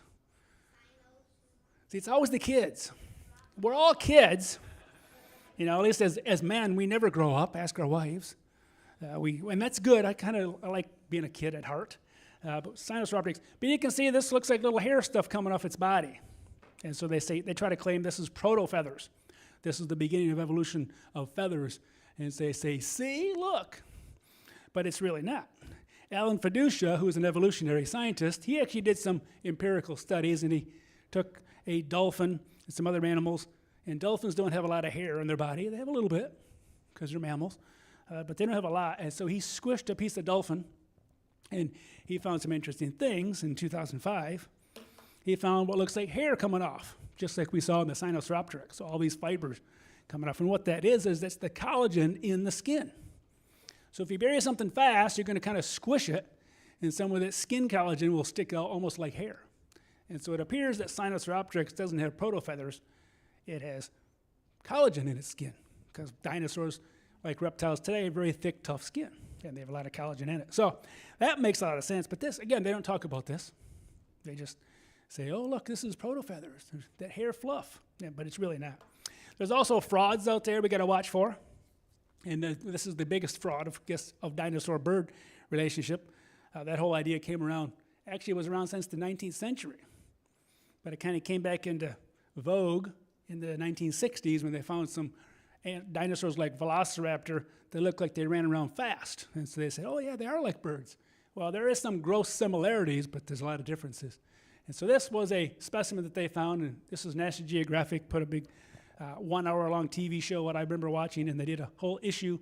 See, it's always the kids. We're all kids. At least as men, we never grow up. Ask our wives. And that's good. I like being a kid at heart. But Sinosauropteryx. But you can see this looks like little hair stuff coming off its body. And so they try to claim this is proto-feathers. This is the beginning of evolution of feathers. And they say, see, look. But it's really not. Alan Fiducia, who is an evolutionary scientist, he actually did some empirical studies, and he took a dolphin and some other animals. And dolphins don't have a lot of hair on their body. They have a little bit because they're mammals, but they don't have a lot. And so he squished a piece of dolphin, and he found some interesting things in 2005. He found what looks like hair coming off, just like we saw in the Sinosauropteryx. So all these fibers coming off. And what that is that's the collagen in the skin. So if you bury something fast, you're going to kind of squish it, and some of that skin collagen will stick out almost like hair. And so it appears that Sinosauropteryx doesn't have protofeathers. It has collagen in its skin, because dinosaurs, like reptiles today, have very thick, tough skin, and they have a lot of collagen in it. So that makes a lot of sense. But this, again, they don't talk about this. They just say, oh, look, this is protofeathers, there's that hair fluff. Yeah, but it's really not. There's also frauds out there we got to watch for. And this is the biggest fraud, of dinosaur-bird relationship. That whole idea came around, actually it was around since the 19th century. But it kind of came back into vogue in the 1960s when they found some dinosaurs like Velociraptor that looked like they ran around fast. And so they said, oh yeah, they are like birds. Well, there is some gross similarities, but there's a lot of differences. And so this was a specimen that they found, and this is National Geographic, put a big 1 hour long TV show, what I remember watching, and they did a whole issue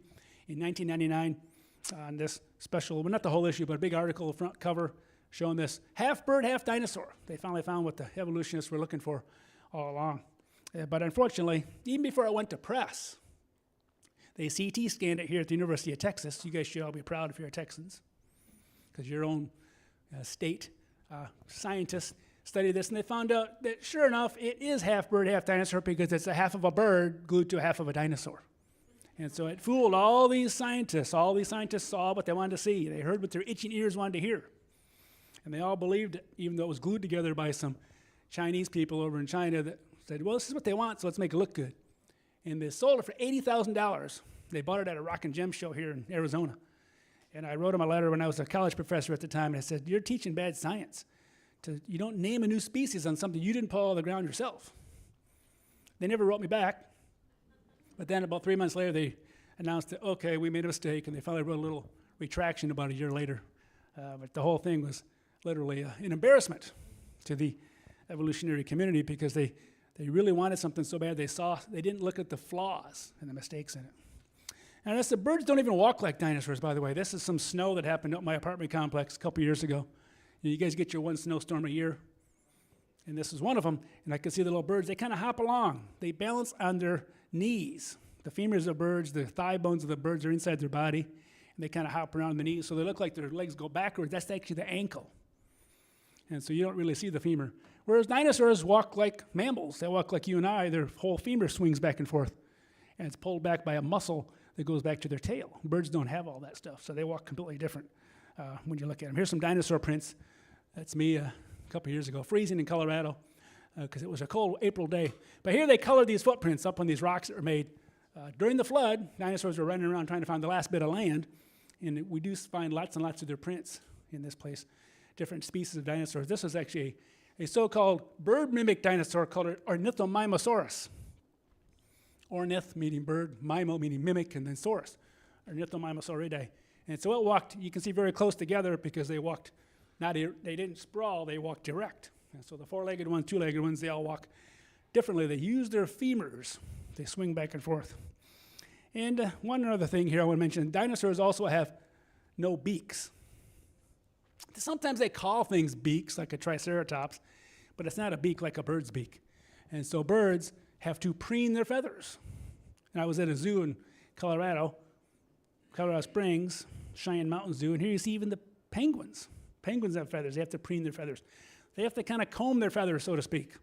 in 1999 on this special, well, not the whole issue, but a big article, front cover, showing this half bird, half dinosaur. They finally found what the evolutionists were looking for all along. But unfortunately, even before it went to press, they CT scanned it here at the University of Texas. You guys should all be proud if you're Texans, because your own state scientists studied this, and they found out that, sure enough, it is half bird, half dinosaur, because it's a half of a bird glued to a half of a dinosaur. And so it fooled all these scientists. All these scientists saw what they wanted to see. They heard what their itching ears wanted to hear. And they all believed it, even though it was glued together by some Chinese people over in China that said, well, this is what they want, so let's make it look good. And they sold it for $80,000. They bought it at a rock and gem show here in Arizona. And I wrote them a letter when I was a college professor at the time, and I said, you're teaching bad science. You don't name a new species on something you didn't pull out of the ground yourself. They never wrote me back. But then about 3 months later, they announced that, okay, we made a mistake, and they finally wrote a little retraction about a year later. But the whole thing was literally an embarrassment to the evolutionary community, because they really wanted something so bad they didn't look at the flaws and the mistakes in it. And the birds don't even walk like dinosaurs, by the way. This is some snow that happened at my apartment complex a couple years ago. You guys get your one snowstorm a year, and this is one of them, and I can see the little birds. They kind of hop along. They balance on their knees. The femurs of birds, the thigh bones of the birds are inside their body, and they kind of hop around the knees, so they look like their legs go backwards. That's actually the ankle. And so you don't really see the femur. Whereas dinosaurs walk like mammals. They walk like you and I. Their whole femur swings back and forth, and it's pulled back by a muscle that goes back to their tail. Birds don't have all that stuff, so they walk completely different when you look at them. Here's some dinosaur prints. That's me a couple years ago, freezing in Colorado, because it was a cold April day. But here they colored these footprints up on these rocks that were made. During the flood, dinosaurs were running around trying to find the last bit of land, and we do find lots and lots of their prints in this place, different species of dinosaurs. This is actually a so-called bird mimic dinosaur called Ornithomimosaurus. Ornith meaning bird, mimo meaning mimic, and then saurus, Ornithomimosauridae. And so it walked, you can see very close together, because they walked, they didn't sprawl, they walked direct. And so the four-legged ones, two-legged ones, they all walk differently. They use their femurs. They swing back and forth. And one other thing here I want to mention, dinosaurs also have no beaks. Sometimes they call things beaks, like a triceratops, but it's not a beak like a bird's beak. And so birds have to preen their feathers. And I was at a zoo in Colorado Springs, Cheyenne Mountain Zoo, and here you see even the penguins. Penguins have feathers. They have to preen their feathers. They have to kind of comb their feathers, so to speak.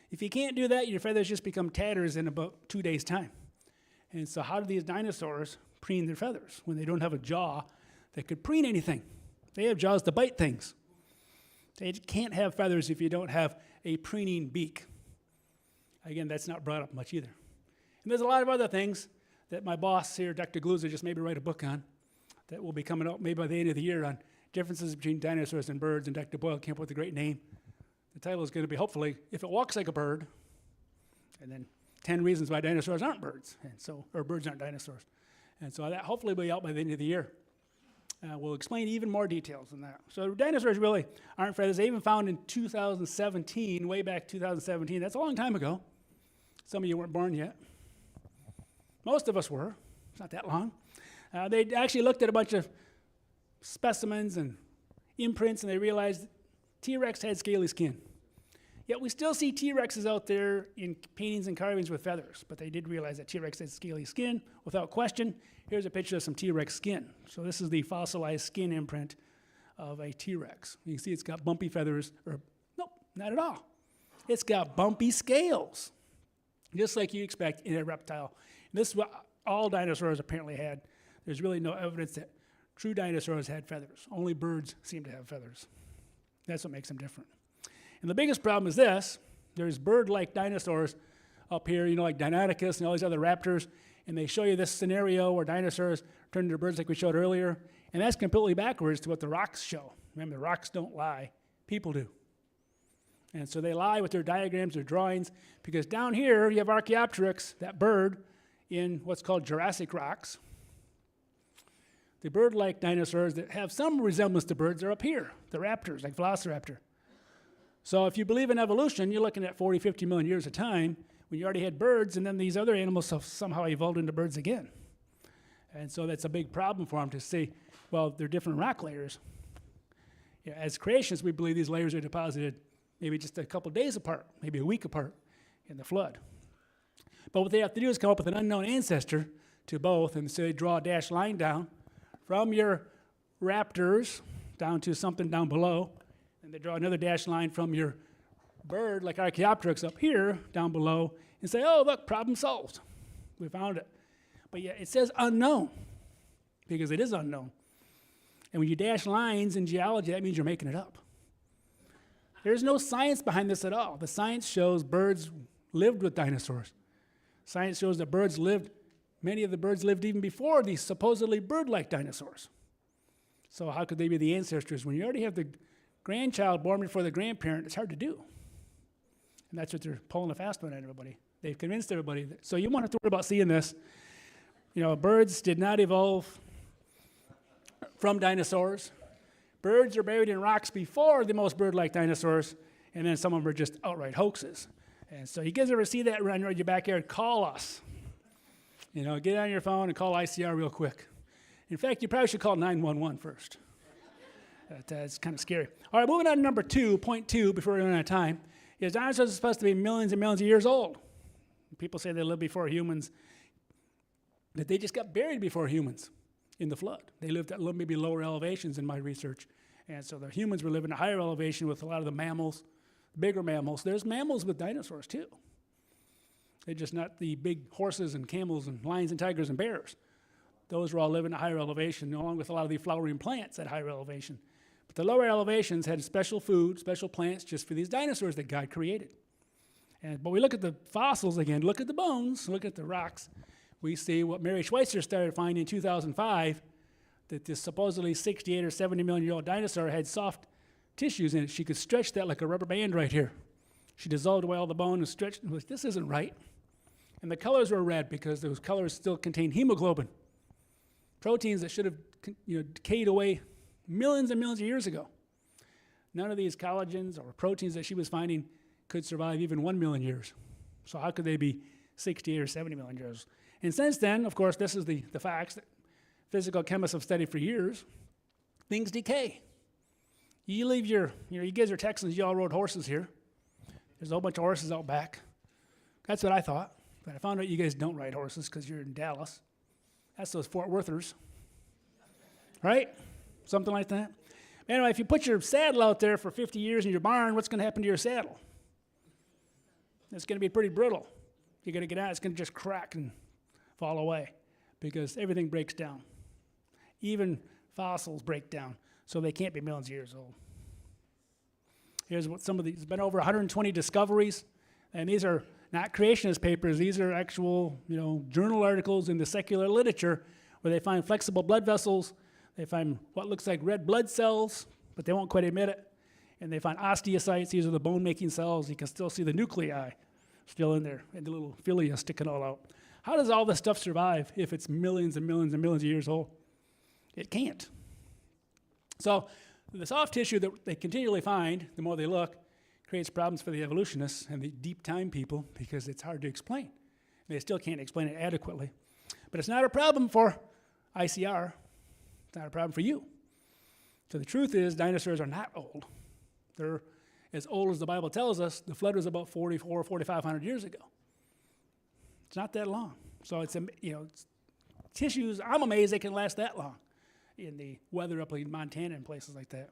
If you can't do that, your feathers just become tatters in about 2 days' time. And so how do these dinosaurs preen their feathers when they don't have a jaw that could preen anything? They have jaws to bite things. They can't have feathers if you don't have a preening beak. Again, that's not brought up much either. And there's a lot of other things that my boss here, Dr. Gluza, just maybe write a book on that will be coming out maybe by the end of the year on differences between dinosaurs and birds, and Dr. Boyle came up with a great name. The title is going to be, hopefully, If It Walks Like a Bird, and then 10 reasons why dinosaurs aren't birds, or birds aren't dinosaurs. And so that hopefully will be out by the end of the year. We'll explain even more details than that. So dinosaurs really aren't feathers. They even found in 2017, way back 2017, that's a long time ago. Some of you weren't born yet. Most of us were. It's not that long. They actually looked at a bunch of specimens and imprints, and they realized T-Rex had scaly skin. Yet we still see T-Rexes out there in paintings and carvings with feathers, but they did realize that T-Rex had scaly skin without question. Here's a picture of some T-Rex skin. So this is the fossilized skin imprint of a T-Rex. You can see it's got bumpy feathers, or nope, not at all. It's got bumpy scales, just like you expect in a reptile. And this is what all dinosaurs apparently had. There's really no evidence that true dinosaurs had feathers. Only birds seem to have feathers. That's what makes them different. And the biggest problem is this. There's bird-like dinosaurs up here, like Deinonychus and all these other raptors, and they show you this scenario where dinosaurs turn into birds like we showed earlier, and that's completely backwards to what the rocks show. Remember, the rocks don't lie. People do. And so they lie with their diagrams, their drawings, because down here you have Archaeopteryx, that bird, in what's called Jurassic rocks. The bird-like dinosaurs that have some resemblance to birds are up here, the raptors, like Velociraptor. So if you believe in evolution, you're looking at 40, 50 million years of time when you already had birds, and then these other animals have somehow evolved into birds again. And so that's a big problem for them to say, well, they're different rock layers. As creationists, we believe these layers are deposited maybe just a couple days apart, maybe a week apart in the flood. But what they have to do is come up with an unknown ancestor to both, and so they draw a dashed line down from your raptors down to something down below, and they draw another dashed line from your bird, like Archaeopteryx up here, down below, and say, oh, look, problem solved. We found it. But yet it says unknown, because it is unknown. And when you dash lines in geology, that means you're making it up. There's no science behind this at all. The science shows birds lived with dinosaurs. Science shows that birds lived, many of the birds lived even before these supposedly bird-like dinosaurs. So how could they be the ancestors? When you already have the grandchild born before the grandparent, it's hard to do. And that's what they're pulling a fast one at everybody. They've convinced everybody. So you won't have to worry about seeing this. Birds did not evolve from dinosaurs. Birds are buried in rocks before the most bird-like dinosaurs, and then some of them are just outright hoaxes. And so you guys ever see that run around your backyard? Call us. Get on your phone and call ICR real quick. In fact, you probably should call 911 first. That's kind of scary. All right, moving on to number 2, point 2, before we run out of time, is dinosaurs are supposed to be millions and millions of years old. People say they lived before humans, that they just got buried before humans in the flood. They lived at maybe lower elevations in my research. And so the humans were living at a higher elevation with a lot of the mammals, bigger mammals. There's mammals with dinosaurs too. They're just not the big horses and camels and lions and tigers and bears. Those were all living at higher elevation, along with a lot of the flowering plants at higher elevation. But the lower elevations had special food, special plants just for these dinosaurs that God created. But we look at the fossils again, look at the bones, look at the rocks. We see what Mary Schweitzer started finding in 2005, that this supposedly 68 or 70 million year old dinosaur had soft tissues in it. She could stretch that like a rubber band right here. She dissolved away all the bone and stretched it. And was, this isn't right. And the colors were red because those colors still contain hemoglobin, proteins that should have decayed away millions and millions of years ago. None of these collagens or proteins that she was finding could survive even 1 million years. So how could they be 68 or 70 million years? And since then, of course, this is the facts that physical chemists have studied for years. Things decay. You leave you guys are Texans, you all rode horses here. There's a whole bunch of horses out back. That's what I thought. But I found out you guys don't ride horses because you're in Dallas. That's those Fort Worthers. Right? Something like that. Anyway, if you put your saddle out there for 50 years in your barn, what's going to happen to your saddle? It's going to be pretty brittle. You're going to get out, it's going to just crack and fall away because everything breaks down. Even fossils break down, so they can't be millions of years old. Here's what there's been over 120 discoveries, and these are not creationist papers. These are actual, journal articles in the secular literature where they find flexible blood vessels. They find what looks like red blood cells, but they won't quite admit it. And they find osteocytes. These are the bone-making cells. You can still see the nuclei still in there, and the little philia sticking all out. How does all this stuff survive if it's millions and millions and millions of years old? It can't. So the soft tissue that they continually find, the more they look, creates problems for the evolutionists and the deep time people because it's hard to explain. They still can't explain it adequately. But it's not a problem for ICR. It's not a problem for you. So the truth is dinosaurs are not old. They're as old as the Bible tells us. The flood was about 4,500 years ago. It's not that long. So it's tissues, I'm amazed they can last that long in the weather up in Montana and places like that.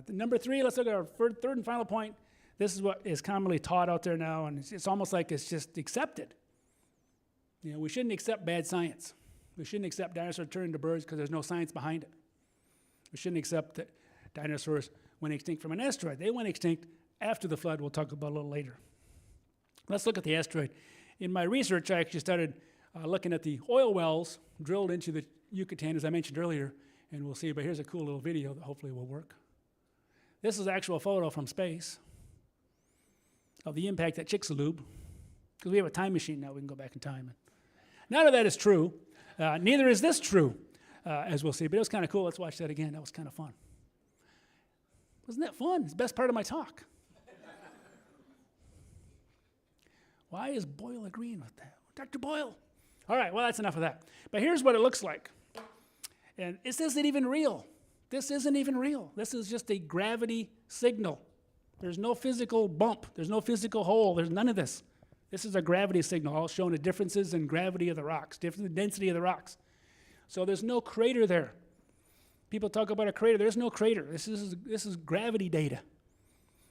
Number 3, let's look at our third and final point. This is what is commonly taught out there now, and it's almost like it's just accepted. We shouldn't accept bad science. We shouldn't accept dinosaurs turning to birds because there's no science behind it. We shouldn't accept that dinosaurs went extinct from an asteroid. They went extinct after the flood. We'll talk about a little later. Let's look at the asteroid. In my research, I actually started looking at the oil wells drilled into the Yucatan, as I mentioned earlier, and we'll see, but here's a cool little video that hopefully will work. This is an actual photo from space of the impact at Chicxulub, because we have a time machine now, we can go back in time. None of that is true. Neither is this true, as we'll see, but it was kind of cool. Let's watch that again. That was kind of fun. Wasn't that fun? It's the best part of my talk. Why is Boyle agreeing with that? Dr. Boyle. All right, well, that's enough of that. But here's what it looks like. And this isn't even real. This isn't even real. This is just a gravity signal. There's no physical bump. There's no physical hole. There's none of this. This is a gravity signal, all showing the differences in gravity of the rocks, different density of the rocks. So there's no crater there. People talk about a crater. There's no crater. This is gravity data.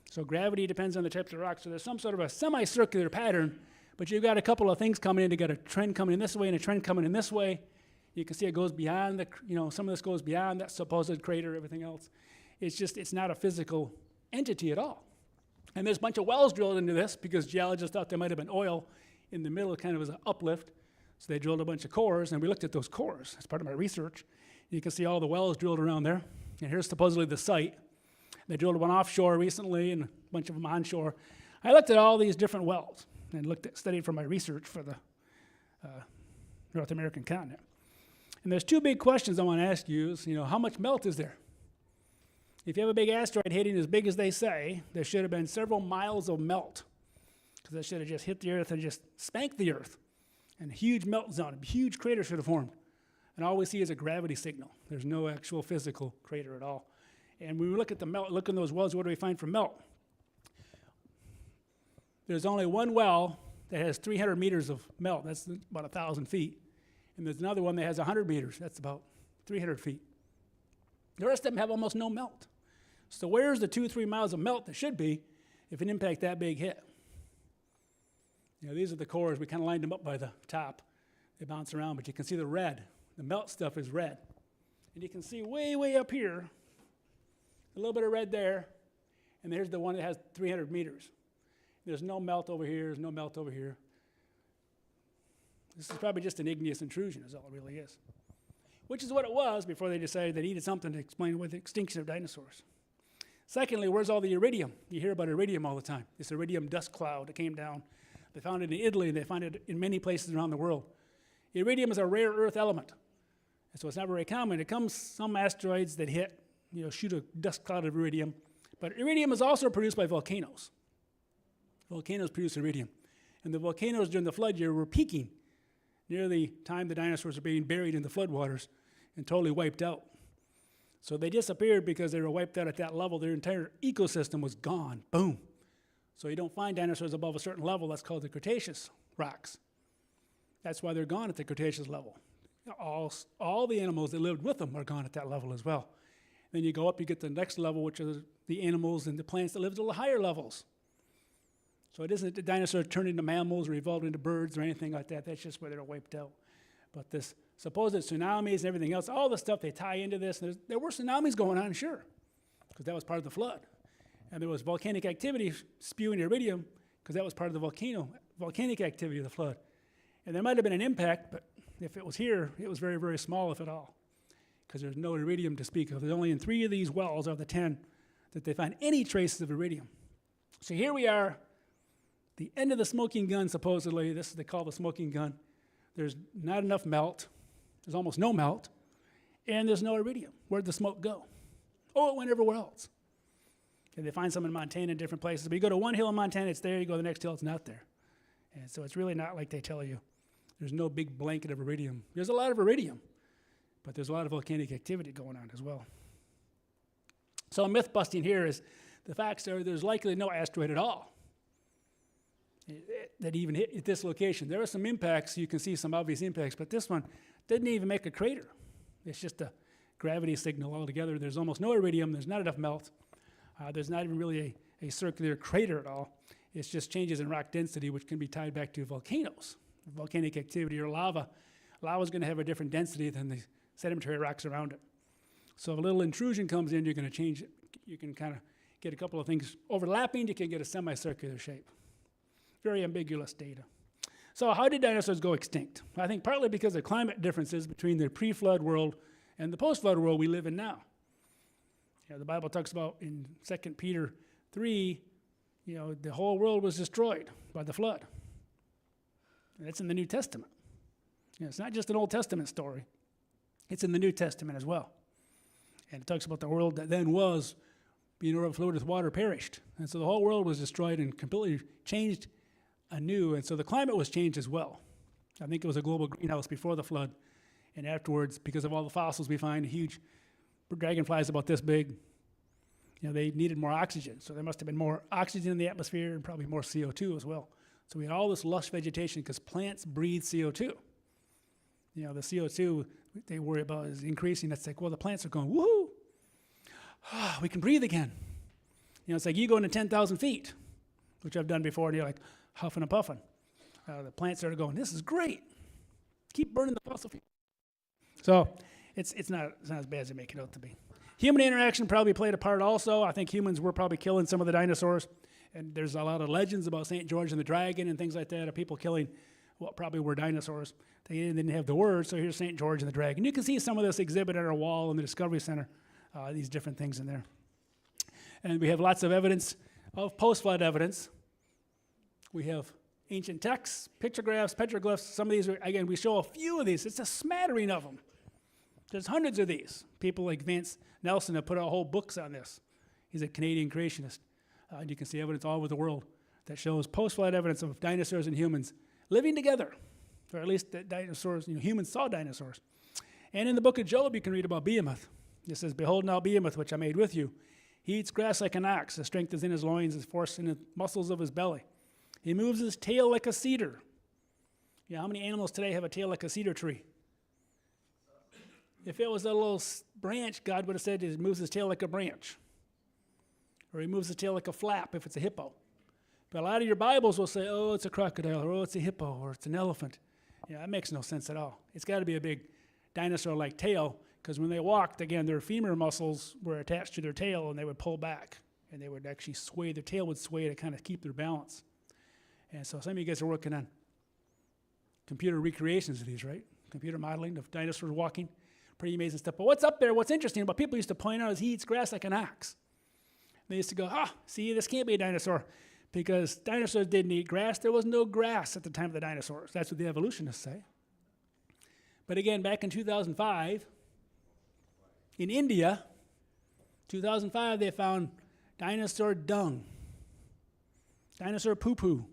So gravity depends on the types of rocks. So there's some sort of a semicircular pattern, but you've got a couple of things coming in. You've got a trend coming in this way and a trend coming in this way. You can see it goes beyond some of this goes beyond that supposed crater, everything else. It's not a physical entity at all. And there's a bunch of wells drilled into this because geologists thought there might have been oil in the middle, kind of as an uplift. So they drilled a bunch of cores, and we looked at those cores as part of my research. You can see all the wells drilled around there. And here's supposedly the site. They drilled one offshore recently and a bunch of them onshore. I looked at all these different wells and studied for my research for the North American continent. And there's 2 big questions I want to ask you is, how much melt is there? If you have a big asteroid hitting as big as they say, there should have been several miles of melt because it should have just hit the Earth and just spanked the Earth. And a huge melt zone, a huge crater should have formed. And all we see is a gravity signal. There's no actual physical crater at all. And when we look at the melt, look in those wells, what do we find from melt? There's only one well that has 300 meters of melt. That's about 1,000 feet. And there's another one that has 100 meters. That's about 300 feet. The rest of them have almost no melt. So where's the 2-3 miles of melt that should be if an impact that big hit? These are the cores. We kind of lined them up by the top. They bounce around, but you can see the red. The melt stuff is red. And you can see way, way up here, a little bit of red there, and there's the one that has 300 meters. There's no melt over here, there's no melt over here. This is probably just an igneous intrusion is all it really is. Which is what it was before they decided they needed something to explain with the extinction of dinosaurs. Secondly, where's all the iridium? You hear about iridium all the time. This iridium dust cloud that came down. They found it in Italy, and they find it in many places around the world. Iridium is a rare earth element, and so it's not very common. It comes some asteroids that hit, shoot a dust cloud of iridium, but iridium is also produced by volcanoes. Volcanoes produce iridium, and the volcanoes during the flood year were peaking near the time the dinosaurs were being buried in the floodwaters and totally wiped out. So they disappeared because they were wiped out at that level. Their entire ecosystem was gone. Boom. So you don't find dinosaurs above a certain level. That's called the Cretaceous rocks. That's why they're gone at the Cretaceous level. All the animals that lived with them are gone at that level as well. Then you go up, you get the next level, which are the animals and the plants that live at the higher levels. So it isn't the dinosaurs turned into mammals or evolved into birds or anything like that. That's just where they're wiped out. But this supposed tsunamis and everything else, all the stuff they tie into this, there were tsunamis going on, sure, because that was part of the flood. And there was volcanic activity spewing iridium because that was part of the volcanic activity of the flood. And there might have been an impact, but if it was here, it was very, very small, if at all, because there's no iridium to speak of. There's only in 3 of these wells of the 10 that they find any traces of iridium. So here we are, the end of the smoking gun, supposedly. This is what they call the smoking gun. There's not enough melt. There's almost no melt. And there's no iridium. Where'd the smoke go? Oh, it went everywhere else. And they find some in Montana and different places. But you go to one hill in Montana, it's there. You go to the next hill, it's not there. And so it's really not like they tell you. There's no big blanket of iridium. There's a lot of iridium, but there's a lot of volcanic activity going on as well. So myth busting here is the facts are there's likely no asteroid at all that even hit at this location. There are some impacts. You can see some obvious impacts, but this one didn't even make a crater. It's just a gravity signal altogether. There's almost no iridium. There's not enough melt. There's not even really a circular crater at all. It's just changes in rock density, which can be tied back to volcanoes, volcanic activity, or lava. Lava is going to have a different density than the sedimentary rocks around it. So if a little intrusion comes in, you're going to change it. You can kind of get a couple of things overlapping. You can get a semicircular shape. Very ambiguous data. So how did dinosaurs go extinct? I think partly because of climate differences between the pre-flood world and the post-flood world we live in now. The Bible talks about in 2 Peter 3, the whole world was destroyed by the flood. And that's in the New Testament. It's not just an Old Testament story. It's in the New Testament as well. And it talks about the world that then was being overflowed with water perished. And so the whole world was destroyed and completely changed anew. And so the climate was changed as well. I think it was a global greenhouse before the flood. And afterwards, because of all the fossils we find, huge dragonflies about this big, they needed more oxygen. So there must have been more oxygen in the atmosphere and probably more CO2 as well. So we had all this lush vegetation because plants breathe CO2. The CO2 they worry about is increasing. It's like, well, the plants are going, woohoo, we can breathe again. It's like you go into 10,000 feet, which I've done before, and you're like huffing and puffing. The plants started going, this is great. Keep burning the fossil fuel. So it's not as bad as they make it out to be. Human interaction probably played a part also. I think humans were probably killing some of the dinosaurs. And there's a lot of legends about St. George and the dragon and things like that of people killing what probably were dinosaurs. They didn't have the word, so here's St. George and the dragon. You can see some of this exhibit on our wall in the Discovery Center, these different things in there. And we have lots of evidence of post-flood evidence. We have ancient texts, pictographs, petroglyphs. Some of these are, again, we show a few of these. It's a smattering of them. There's hundreds of these. People like Vance Nelson have put out whole books on this. He's a Canadian creationist. And you can see evidence all over the world that shows post-flood evidence of dinosaurs and humans living together, or at least that dinosaurs, humans saw dinosaurs. And in the book of Job, you can read about Behemoth. It says, behold now Behemoth, which I made with you. He eats grass like an ox. His strength is in his loins, his force in the muscles of his belly. He moves his tail like a cedar. How many animals today have a tail like a cedar tree? If it was a little branch, God would have said he moves his tail like a branch. Or he moves his tail like a flap if it's a hippo. But a lot of your Bibles will say, oh, it's a crocodile, or oh, it's a hippo, or it's an elephant. That makes no sense at all. It's got to be a big dinosaur-like tail, because when they walked, again, their femur muscles were attached to their tail, and they would pull back, and they would actually sway. Their tail would sway to kind of keep their balance. And so some of you guys are working on computer recreations of these, right? Computer modeling of dinosaurs walking. Pretty amazing stuff. But what's up there, what's interesting, what people used to point out is he eats grass like an ox. They used to go, see, this can't be a dinosaur, because dinosaurs didn't eat grass. There was no grass at the time of the dinosaurs. That's what the evolutionists say. But again, back in 2005, in India, 2005, they found dinosaur dung, dinosaur poo-poo,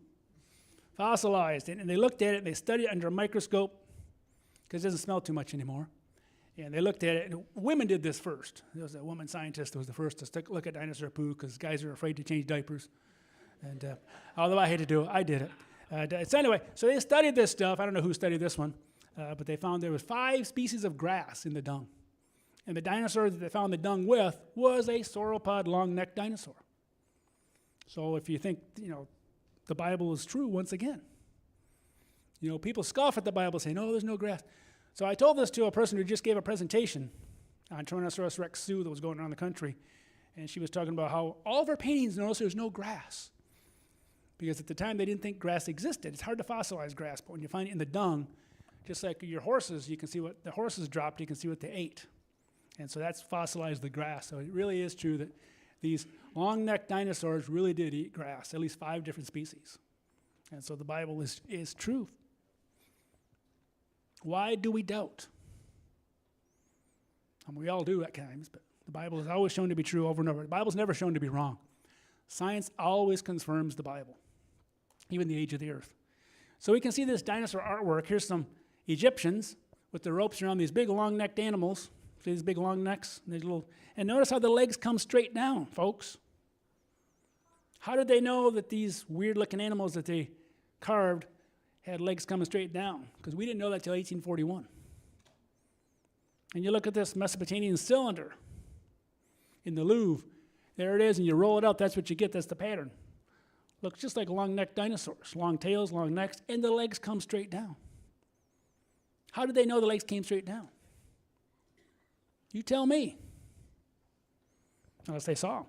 fossilized. And they looked at it, they studied it under a microscope, because it doesn't smell too much anymore. And they looked at it, and women did this first. There was a woman scientist who was the first to look at dinosaur poo, because guys are afraid to change diapers. And although I hate to do it, I did it. So anyway, so they studied this stuff. I don't know who studied this one, but they found there was 5 species of grass in the dung. And the dinosaur that they found the dung with was a sauropod long-necked dinosaur. So if you think, the Bible is true once again. People scoff at the Bible saying, oh, there's no grass. So I told this to a person who just gave a presentation on Tyrannosaurus rex Sioux that was going around the country. And she was talking about how all of her paintings notice there's no grass. Because at the time they didn't think grass existed. It's hard to fossilize grass, but when you find it in the dung, just like your horses, you can see what the horses dropped, you can see what they ate. And so that's fossilized the grass. So it really is true that these long-necked dinosaurs really did eat grass, at least 5 different species. And so the Bible is truth. Why do we doubt? And we all do at times, but the Bible is always shown to be true over and over. The Bible's never shown to be wrong. Science always confirms the Bible, even the age of the earth. So we can see this dinosaur artwork. Here's some Egyptians with the ropes around these big long-necked animals. See these big long necks? And notice how the legs come straight down, folks. How did they know that these weird-looking animals that they carved had legs coming straight down? Because we didn't know that till 1841. And you look at this Mesopotamian cylinder in the Louvre. There it is, and you roll it out. That's what you get. That's the pattern. Looks just like long-necked dinosaurs. Long tails, long necks, and the legs come straight down. How did they know the legs came straight down? You tell me. Unless they saw them.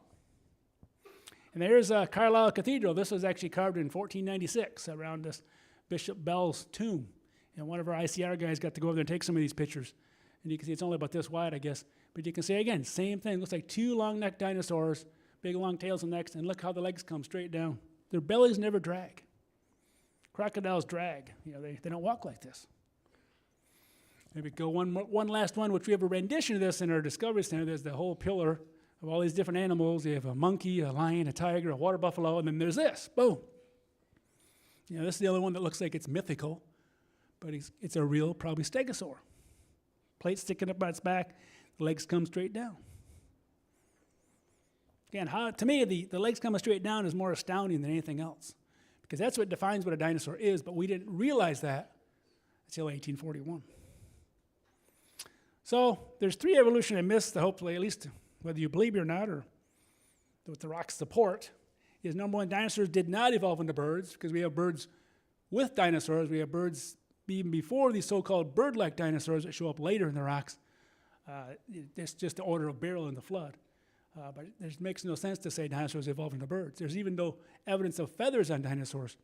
And there's Carlisle Cathedral. This was actually carved in 1496 around this Bishop Bell's tomb. And one of our ICR guys got to go over there and take some of these pictures. And you can see it's only about this wide, I guess. But you can see, again, same thing. Looks like 2 long-necked dinosaurs, big long tails and necks, and look how the legs come straight down. Their bellies never drag. Crocodiles drag. They don't walk like this. Maybe go one last one, which we have a rendition of this in our Discovery Center. There's the whole pillar of all these different animals. You have a monkey, a lion, a tiger, a water buffalo, and then there's this. Boom. This is the other one that looks like it's mythical, but it's a real, probably stegosaur. Plate sticking up on its back, the legs come straight down. Again, to me, the legs coming straight down is more astounding than anything else, because that's what defines what a dinosaur is, but we didn't realize that until 1841. So there's 3 evolutionary myths that hopefully, at least whether you believe it or not, or what the rocks support, is number 1, dinosaurs did not evolve into birds, because we have birds with dinosaurs. We have birds even before these so-called bird-like dinosaurs that show up later in the rocks. It's just the order of burial in the flood. But it makes no sense to say dinosaurs evolved into birds. There's even no evidence of feathers on dinosaurs.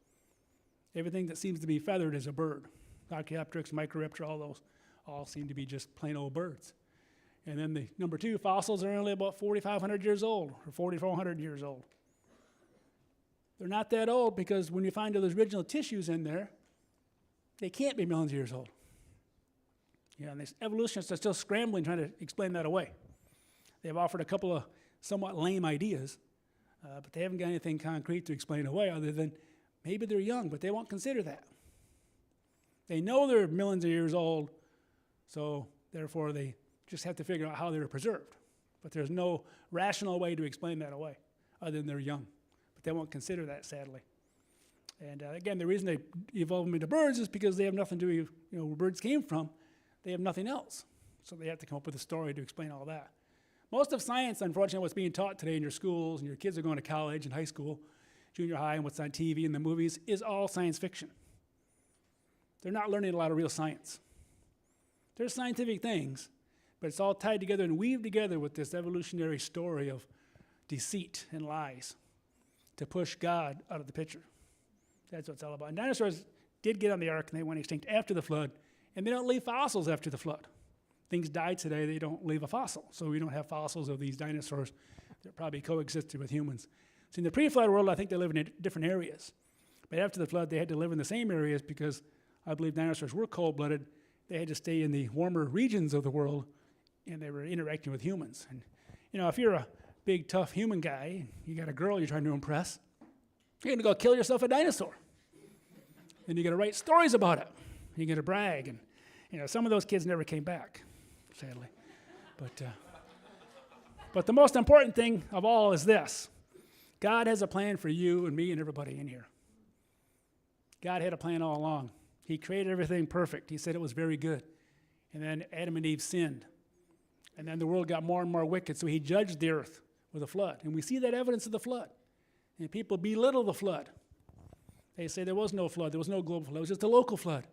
Everything that seems to be feathered is a bird. Archaeopteryx, Microraptor, all those all seem to be just plain old birds. And then the number 2, fossils are only about 4,500 years old, or 4,400 years old. They're not that old, because when you find those original tissues in there, they can't be millions of years old. And these evolutionists are still scrambling trying to explain that away. They've offered a couple of somewhat lame ideas, but they haven't got anything concrete to explain away other than maybe they're young, but they won't consider that. They know they're millions of years old, so therefore they just have to figure out how they were preserved. But there's no rational way to explain that away other than they're young. But they won't consider that, sadly. And again, the reason they evolve them into birds is because they have nothing to do, where birds came from. They have nothing else. So they have to come up with a story to explain all that. Most of science, unfortunately, what's being taught today in your schools, and your kids are going to college and high school, junior high, and what's on TV and the movies, is all science fiction. They're not learning a lot of real science. There's scientific things, but it's all tied together and weaved together with this evolutionary story of deceit and lies to push God out of the picture. That's what it's all about. And dinosaurs did get on the ark, and they went extinct after the flood, and they don't leave fossils after the flood. Things die today, they don't leave a fossil. So we don't have fossils of these dinosaurs that probably coexisted with humans. So in the pre-flood world, I think they live in different areas. But after the flood, they had to live in the same areas because I believe dinosaurs were cold-blooded. They had to stay in the warmer regions of the world, and they were interacting with humans. And if you're a big, tough human guy, you got a girl you're trying to impress, you're gonna go kill yourself a dinosaur. And you're gonna write stories about it. You're gonna brag. And some of those kids never came back, sadly. But the most important thing of all is this. God has a plan for you and me and everybody in here. God had a plan all along. He created everything perfect. He said it was very good. And then Adam and Eve sinned. And then the world got more and more wicked, so he judged the earth with a flood. And we see that evidence of the flood. And people belittle the flood. They say there was no flood, there was no global flood, it was just a local flood.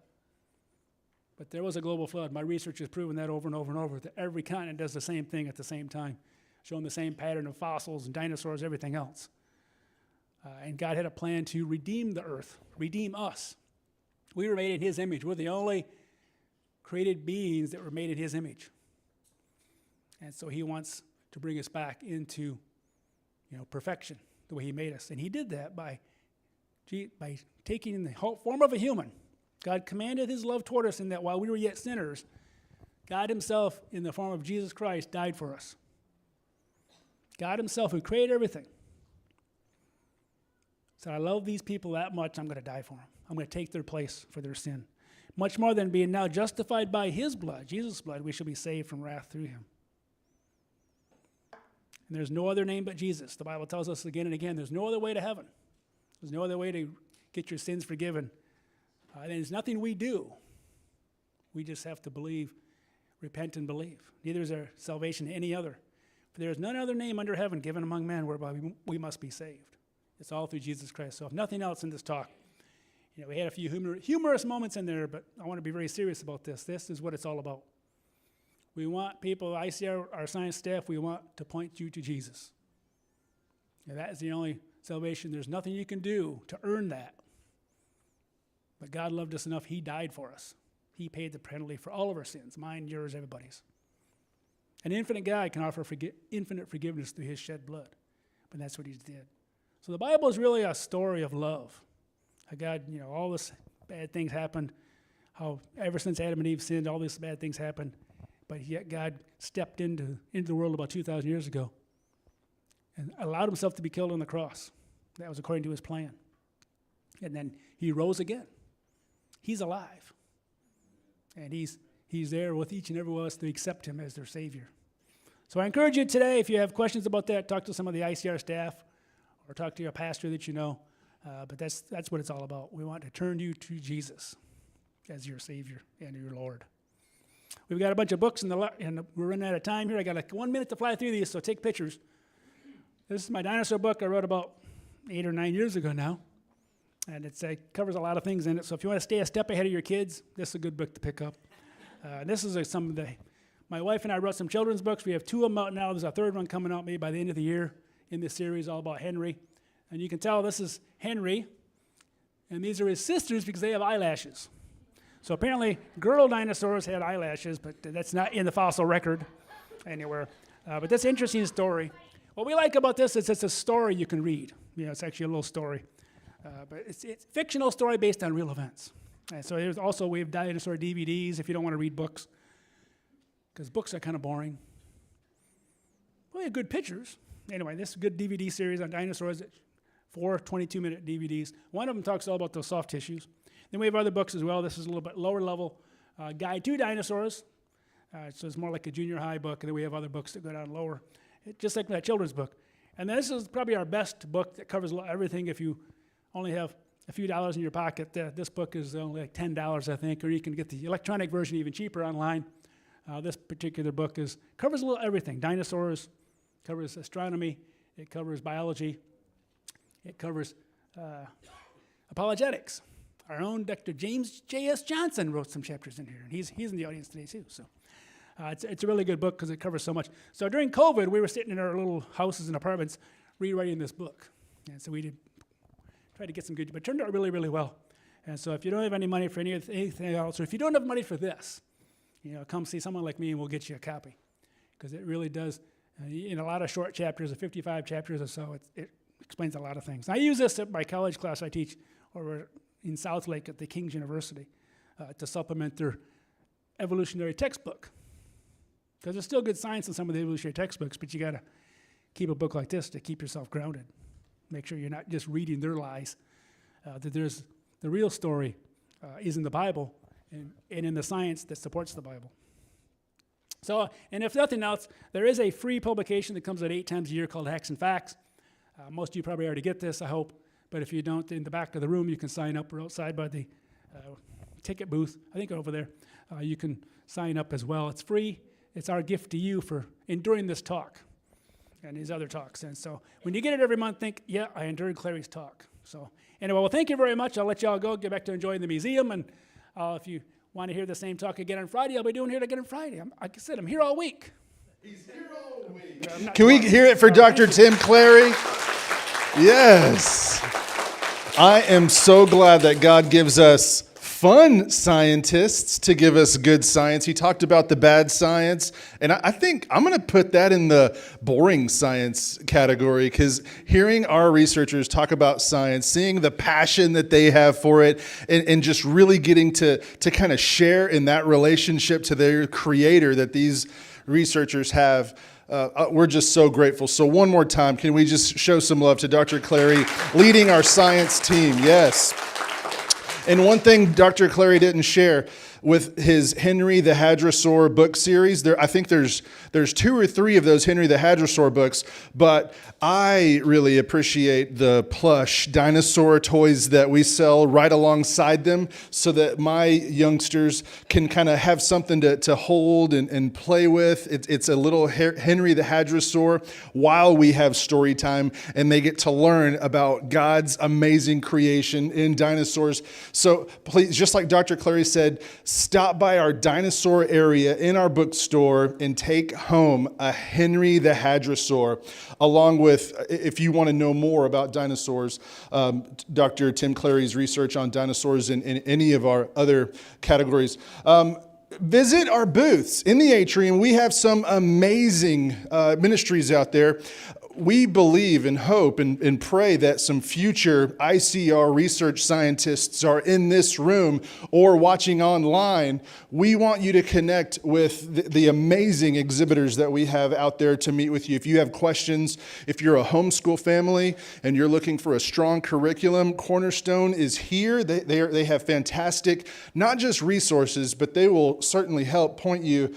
But there was a global flood. My research has proven that over and over and over, that every continent does the same thing at the same time, showing the same pattern of fossils and dinosaurs, everything else. And God had a plan to redeem the earth, redeem us. We were made in his image. We're the only created beings that were made in his image. And so he wants to bring us back into perfection, the way he made us. And he did that by taking the whole form of a human. God commanded his love toward us in that while we were yet sinners, God himself, in the form of Jesus Christ, died for us. God himself, who created everything, said, I love these people that much, I'm going to die for them. I'm going to take their place for their sin. Much more than being now justified by his blood, Jesus' blood, we shall be saved from wrath through him. And there's no other name but Jesus. The Bible tells us again and again, there's no other way to heaven. There's no other way to get your sins forgiven. There's nothing we do. We just have to believe, repent and believe. Neither is there salvation to any other. For there is none other name under heaven given among men whereby we must be saved. It's all through Jesus Christ. So if nothing else in this talk, we had a few humorous moments in there, but I want to be very serious about this. This is what it's all about. We want people, ICR, our science staff, we want to point you to Jesus. That is the only salvation. There's nothing you can do to earn that. But God loved us enough, he died for us. He paid the penalty for all of our sins, mine, yours, everybody's. An infinite God can offer infinite forgiveness through his shed blood. But that's what he did. So the Bible is really a story of love. How God, all this bad things happened. How ever since Adam and Eve sinned, all these bad things happened. But yet God stepped into the world about 2,000 years ago and allowed himself to be killed on the cross. That was according to his plan. And then he rose again. He's alive. And he's there with each and every one of us to accept him as their Savior. So I encourage you today, if you have questions about that, talk to some of the ICR staff or talk to your pastor that you know. But that's what it's all about. We want to turn you to Jesus as your Savior and your Lord. We've got a bunch of books, and we're running out of time here. I got like 1 minute to fly through these, so take pictures. This is my dinosaur book I wrote about 8 or 9 years ago now. And it covers a lot of things in it. So if you want to stay a step ahead of your kids, this is a good book to pick up. This is my wife and I wrote some children's books. We have 2 of them out now. There's a 3rd one coming out maybe by the end of the year in this series all about Henry. And you can tell this is Henry. And these are his sisters because they have eyelashes. So apparently girl dinosaurs had eyelashes, but that's not in the fossil record anywhere. But that's an interesting story. What we like about this is it's a story you can read. It's actually a little story. But it's a fictional story based on real events. And so we have dinosaur DVDs if you don't want to read books, because books are kind of boring. Well, they have good pictures. Anyway, this is a good DVD series on dinosaurs, 4 22-minute DVDs. One of them talks all about those soft tissues. Then we have other books as well. This is a little bit lower level Guide to Dinosaurs. So it's more like a junior high book, and then we have other books that go down lower, just like that children's book. And this is probably our best book that covers everything if you only have a few dollars in your pocket. This book is only like $10, I think, or you can get the electronic version even cheaper online. This particular book covers a little everything. Dinosaurs, covers astronomy, it covers biology, it covers apologetics. Our own Dr. James J.S. Johnson wrote some chapters in here, and he's in the audience today too. So it's a really good book because it covers so much. So during COVID, we were sitting in our little houses and apartments rewriting this book, and so we tried to get some good, but it turned out really, really well. And so if you don't have any money for anything else, or if you don't have money for this, come see someone like me and we'll get you a copy, because it really does. In a lot of short chapters, 55 chapters or so, it explains a lot of things. I use this at my college class I teach over in Southlake at the King's University to supplement their evolutionary textbook. Because there's still good science in some of the evolutionary textbooks, but you got to keep a book like this to keep yourself grounded. Make sure you're not just reading their lies, that there's the real story is in the Bible and in the science that supports the Bible. So, and if nothing else, there is a free publication that comes out 8 times a year called Hacks and Facts. Most of you probably already get this, I hope. But if you don't, in the back of the room, you can sign up, or outside by the ticket booth, I think over there, you can sign up as well. It's free. It's our gift to you for enduring this talk and these other talks. And so when you get it every month, think, yeah, I endured Clary's talk. So anyway, well, thank you very much. I'll let you all go, get back to enjoying the museum. And if you want to hear the same talk again on Friday, I'll be doing it again on Friday. Like I said, I'm here all week. He's here all week. Can we hear it for Dr. Tim Clary? Yes. I am so glad that God gives us fun scientists to give us good science. He talked about the bad science, and I think I'm going to put that in the boring science category, because hearing our researchers talk about science, seeing the passion that they have for it, and just really getting to kind of share in that relationship to their creator that these researchers have, we're just so grateful. So one more time, can we just show some love to Dr. Clary leading our science team? Yes. And one thing Dr. Clary didn't share with his Henry the Hadrosaur book series, I think there's 2 or 3 of those Henry the Hadrosaur books, but I really appreciate the plush dinosaur toys that we sell right alongside them, so that my youngsters can kind of have something to hold and play with. It's a little Henry the Hadrosaur while we have story time, and they get to learn about God's amazing creation in dinosaurs. So please, just like Dr. Clary said, stop by our dinosaur area in our bookstore and take home a Henry the Hadrosaur, along with, if you want to know more about dinosaurs, Dr. Tim Clary's research on dinosaurs and any of our other categories. Visit our booths in the atrium. We have some amazing ministries out there. We believe and hope and pray that some future ICR research scientists are in this room or watching online. We want you to connect with the amazing exhibitors that we have out there to meet with you. If you have questions, if you're a homeschool family and you're looking for a strong curriculum, Cornerstone is here. They have fantastic, not just resources, but they will certainly help point you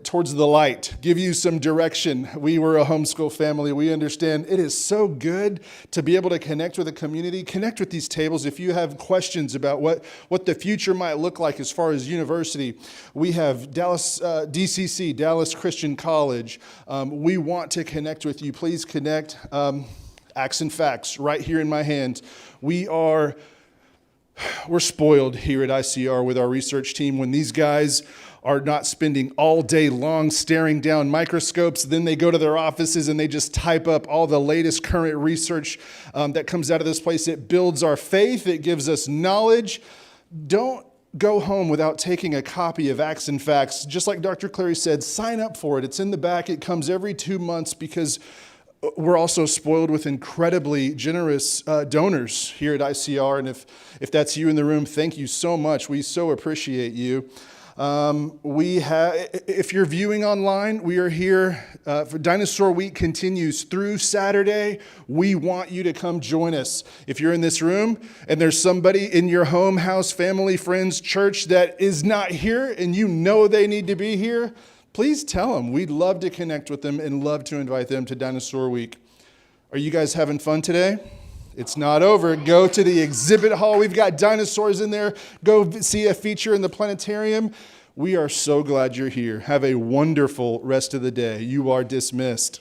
towards the light, give you some direction. We were a homeschool family. We understand it is so good to be able to connect with a community, connect with these tables. If you have questions about what the future might look like as far as university, we have Dallas DCC, Dallas Christian College. We want to connect with you. Please connect. Acts and Facts right here in my hand. We're spoiled here at ICR with our research team. When these guys are not spending all day long staring down microscopes, then they go to their offices and they just type up all the latest current research that comes out of this place. It builds our faith. It gives us knowledge. Don't go home without taking a copy of Acts and Facts. Just like Dr. Clary said, sign up for it. It's in the back. It comes every 2 months, because we're also spoiled with incredibly generous donors here at ICR. And if that's you in the room, thank you so much. We so appreciate you. If you're viewing online, we are here for Dinosaur Week continues through Saturday. We want you to come join us. If you're in this room and there's somebody in your home, house, family, friends, church that is not here and you know they need to be here, please tell them. We'd love to connect with them and love to invite them to Dinosaur Week. Are you guys having fun today? It's not over. Go to the exhibit hall. We've got dinosaurs in there. Go see a feature in the planetarium. We are so glad you're here. Have a wonderful rest of the day. You are dismissed.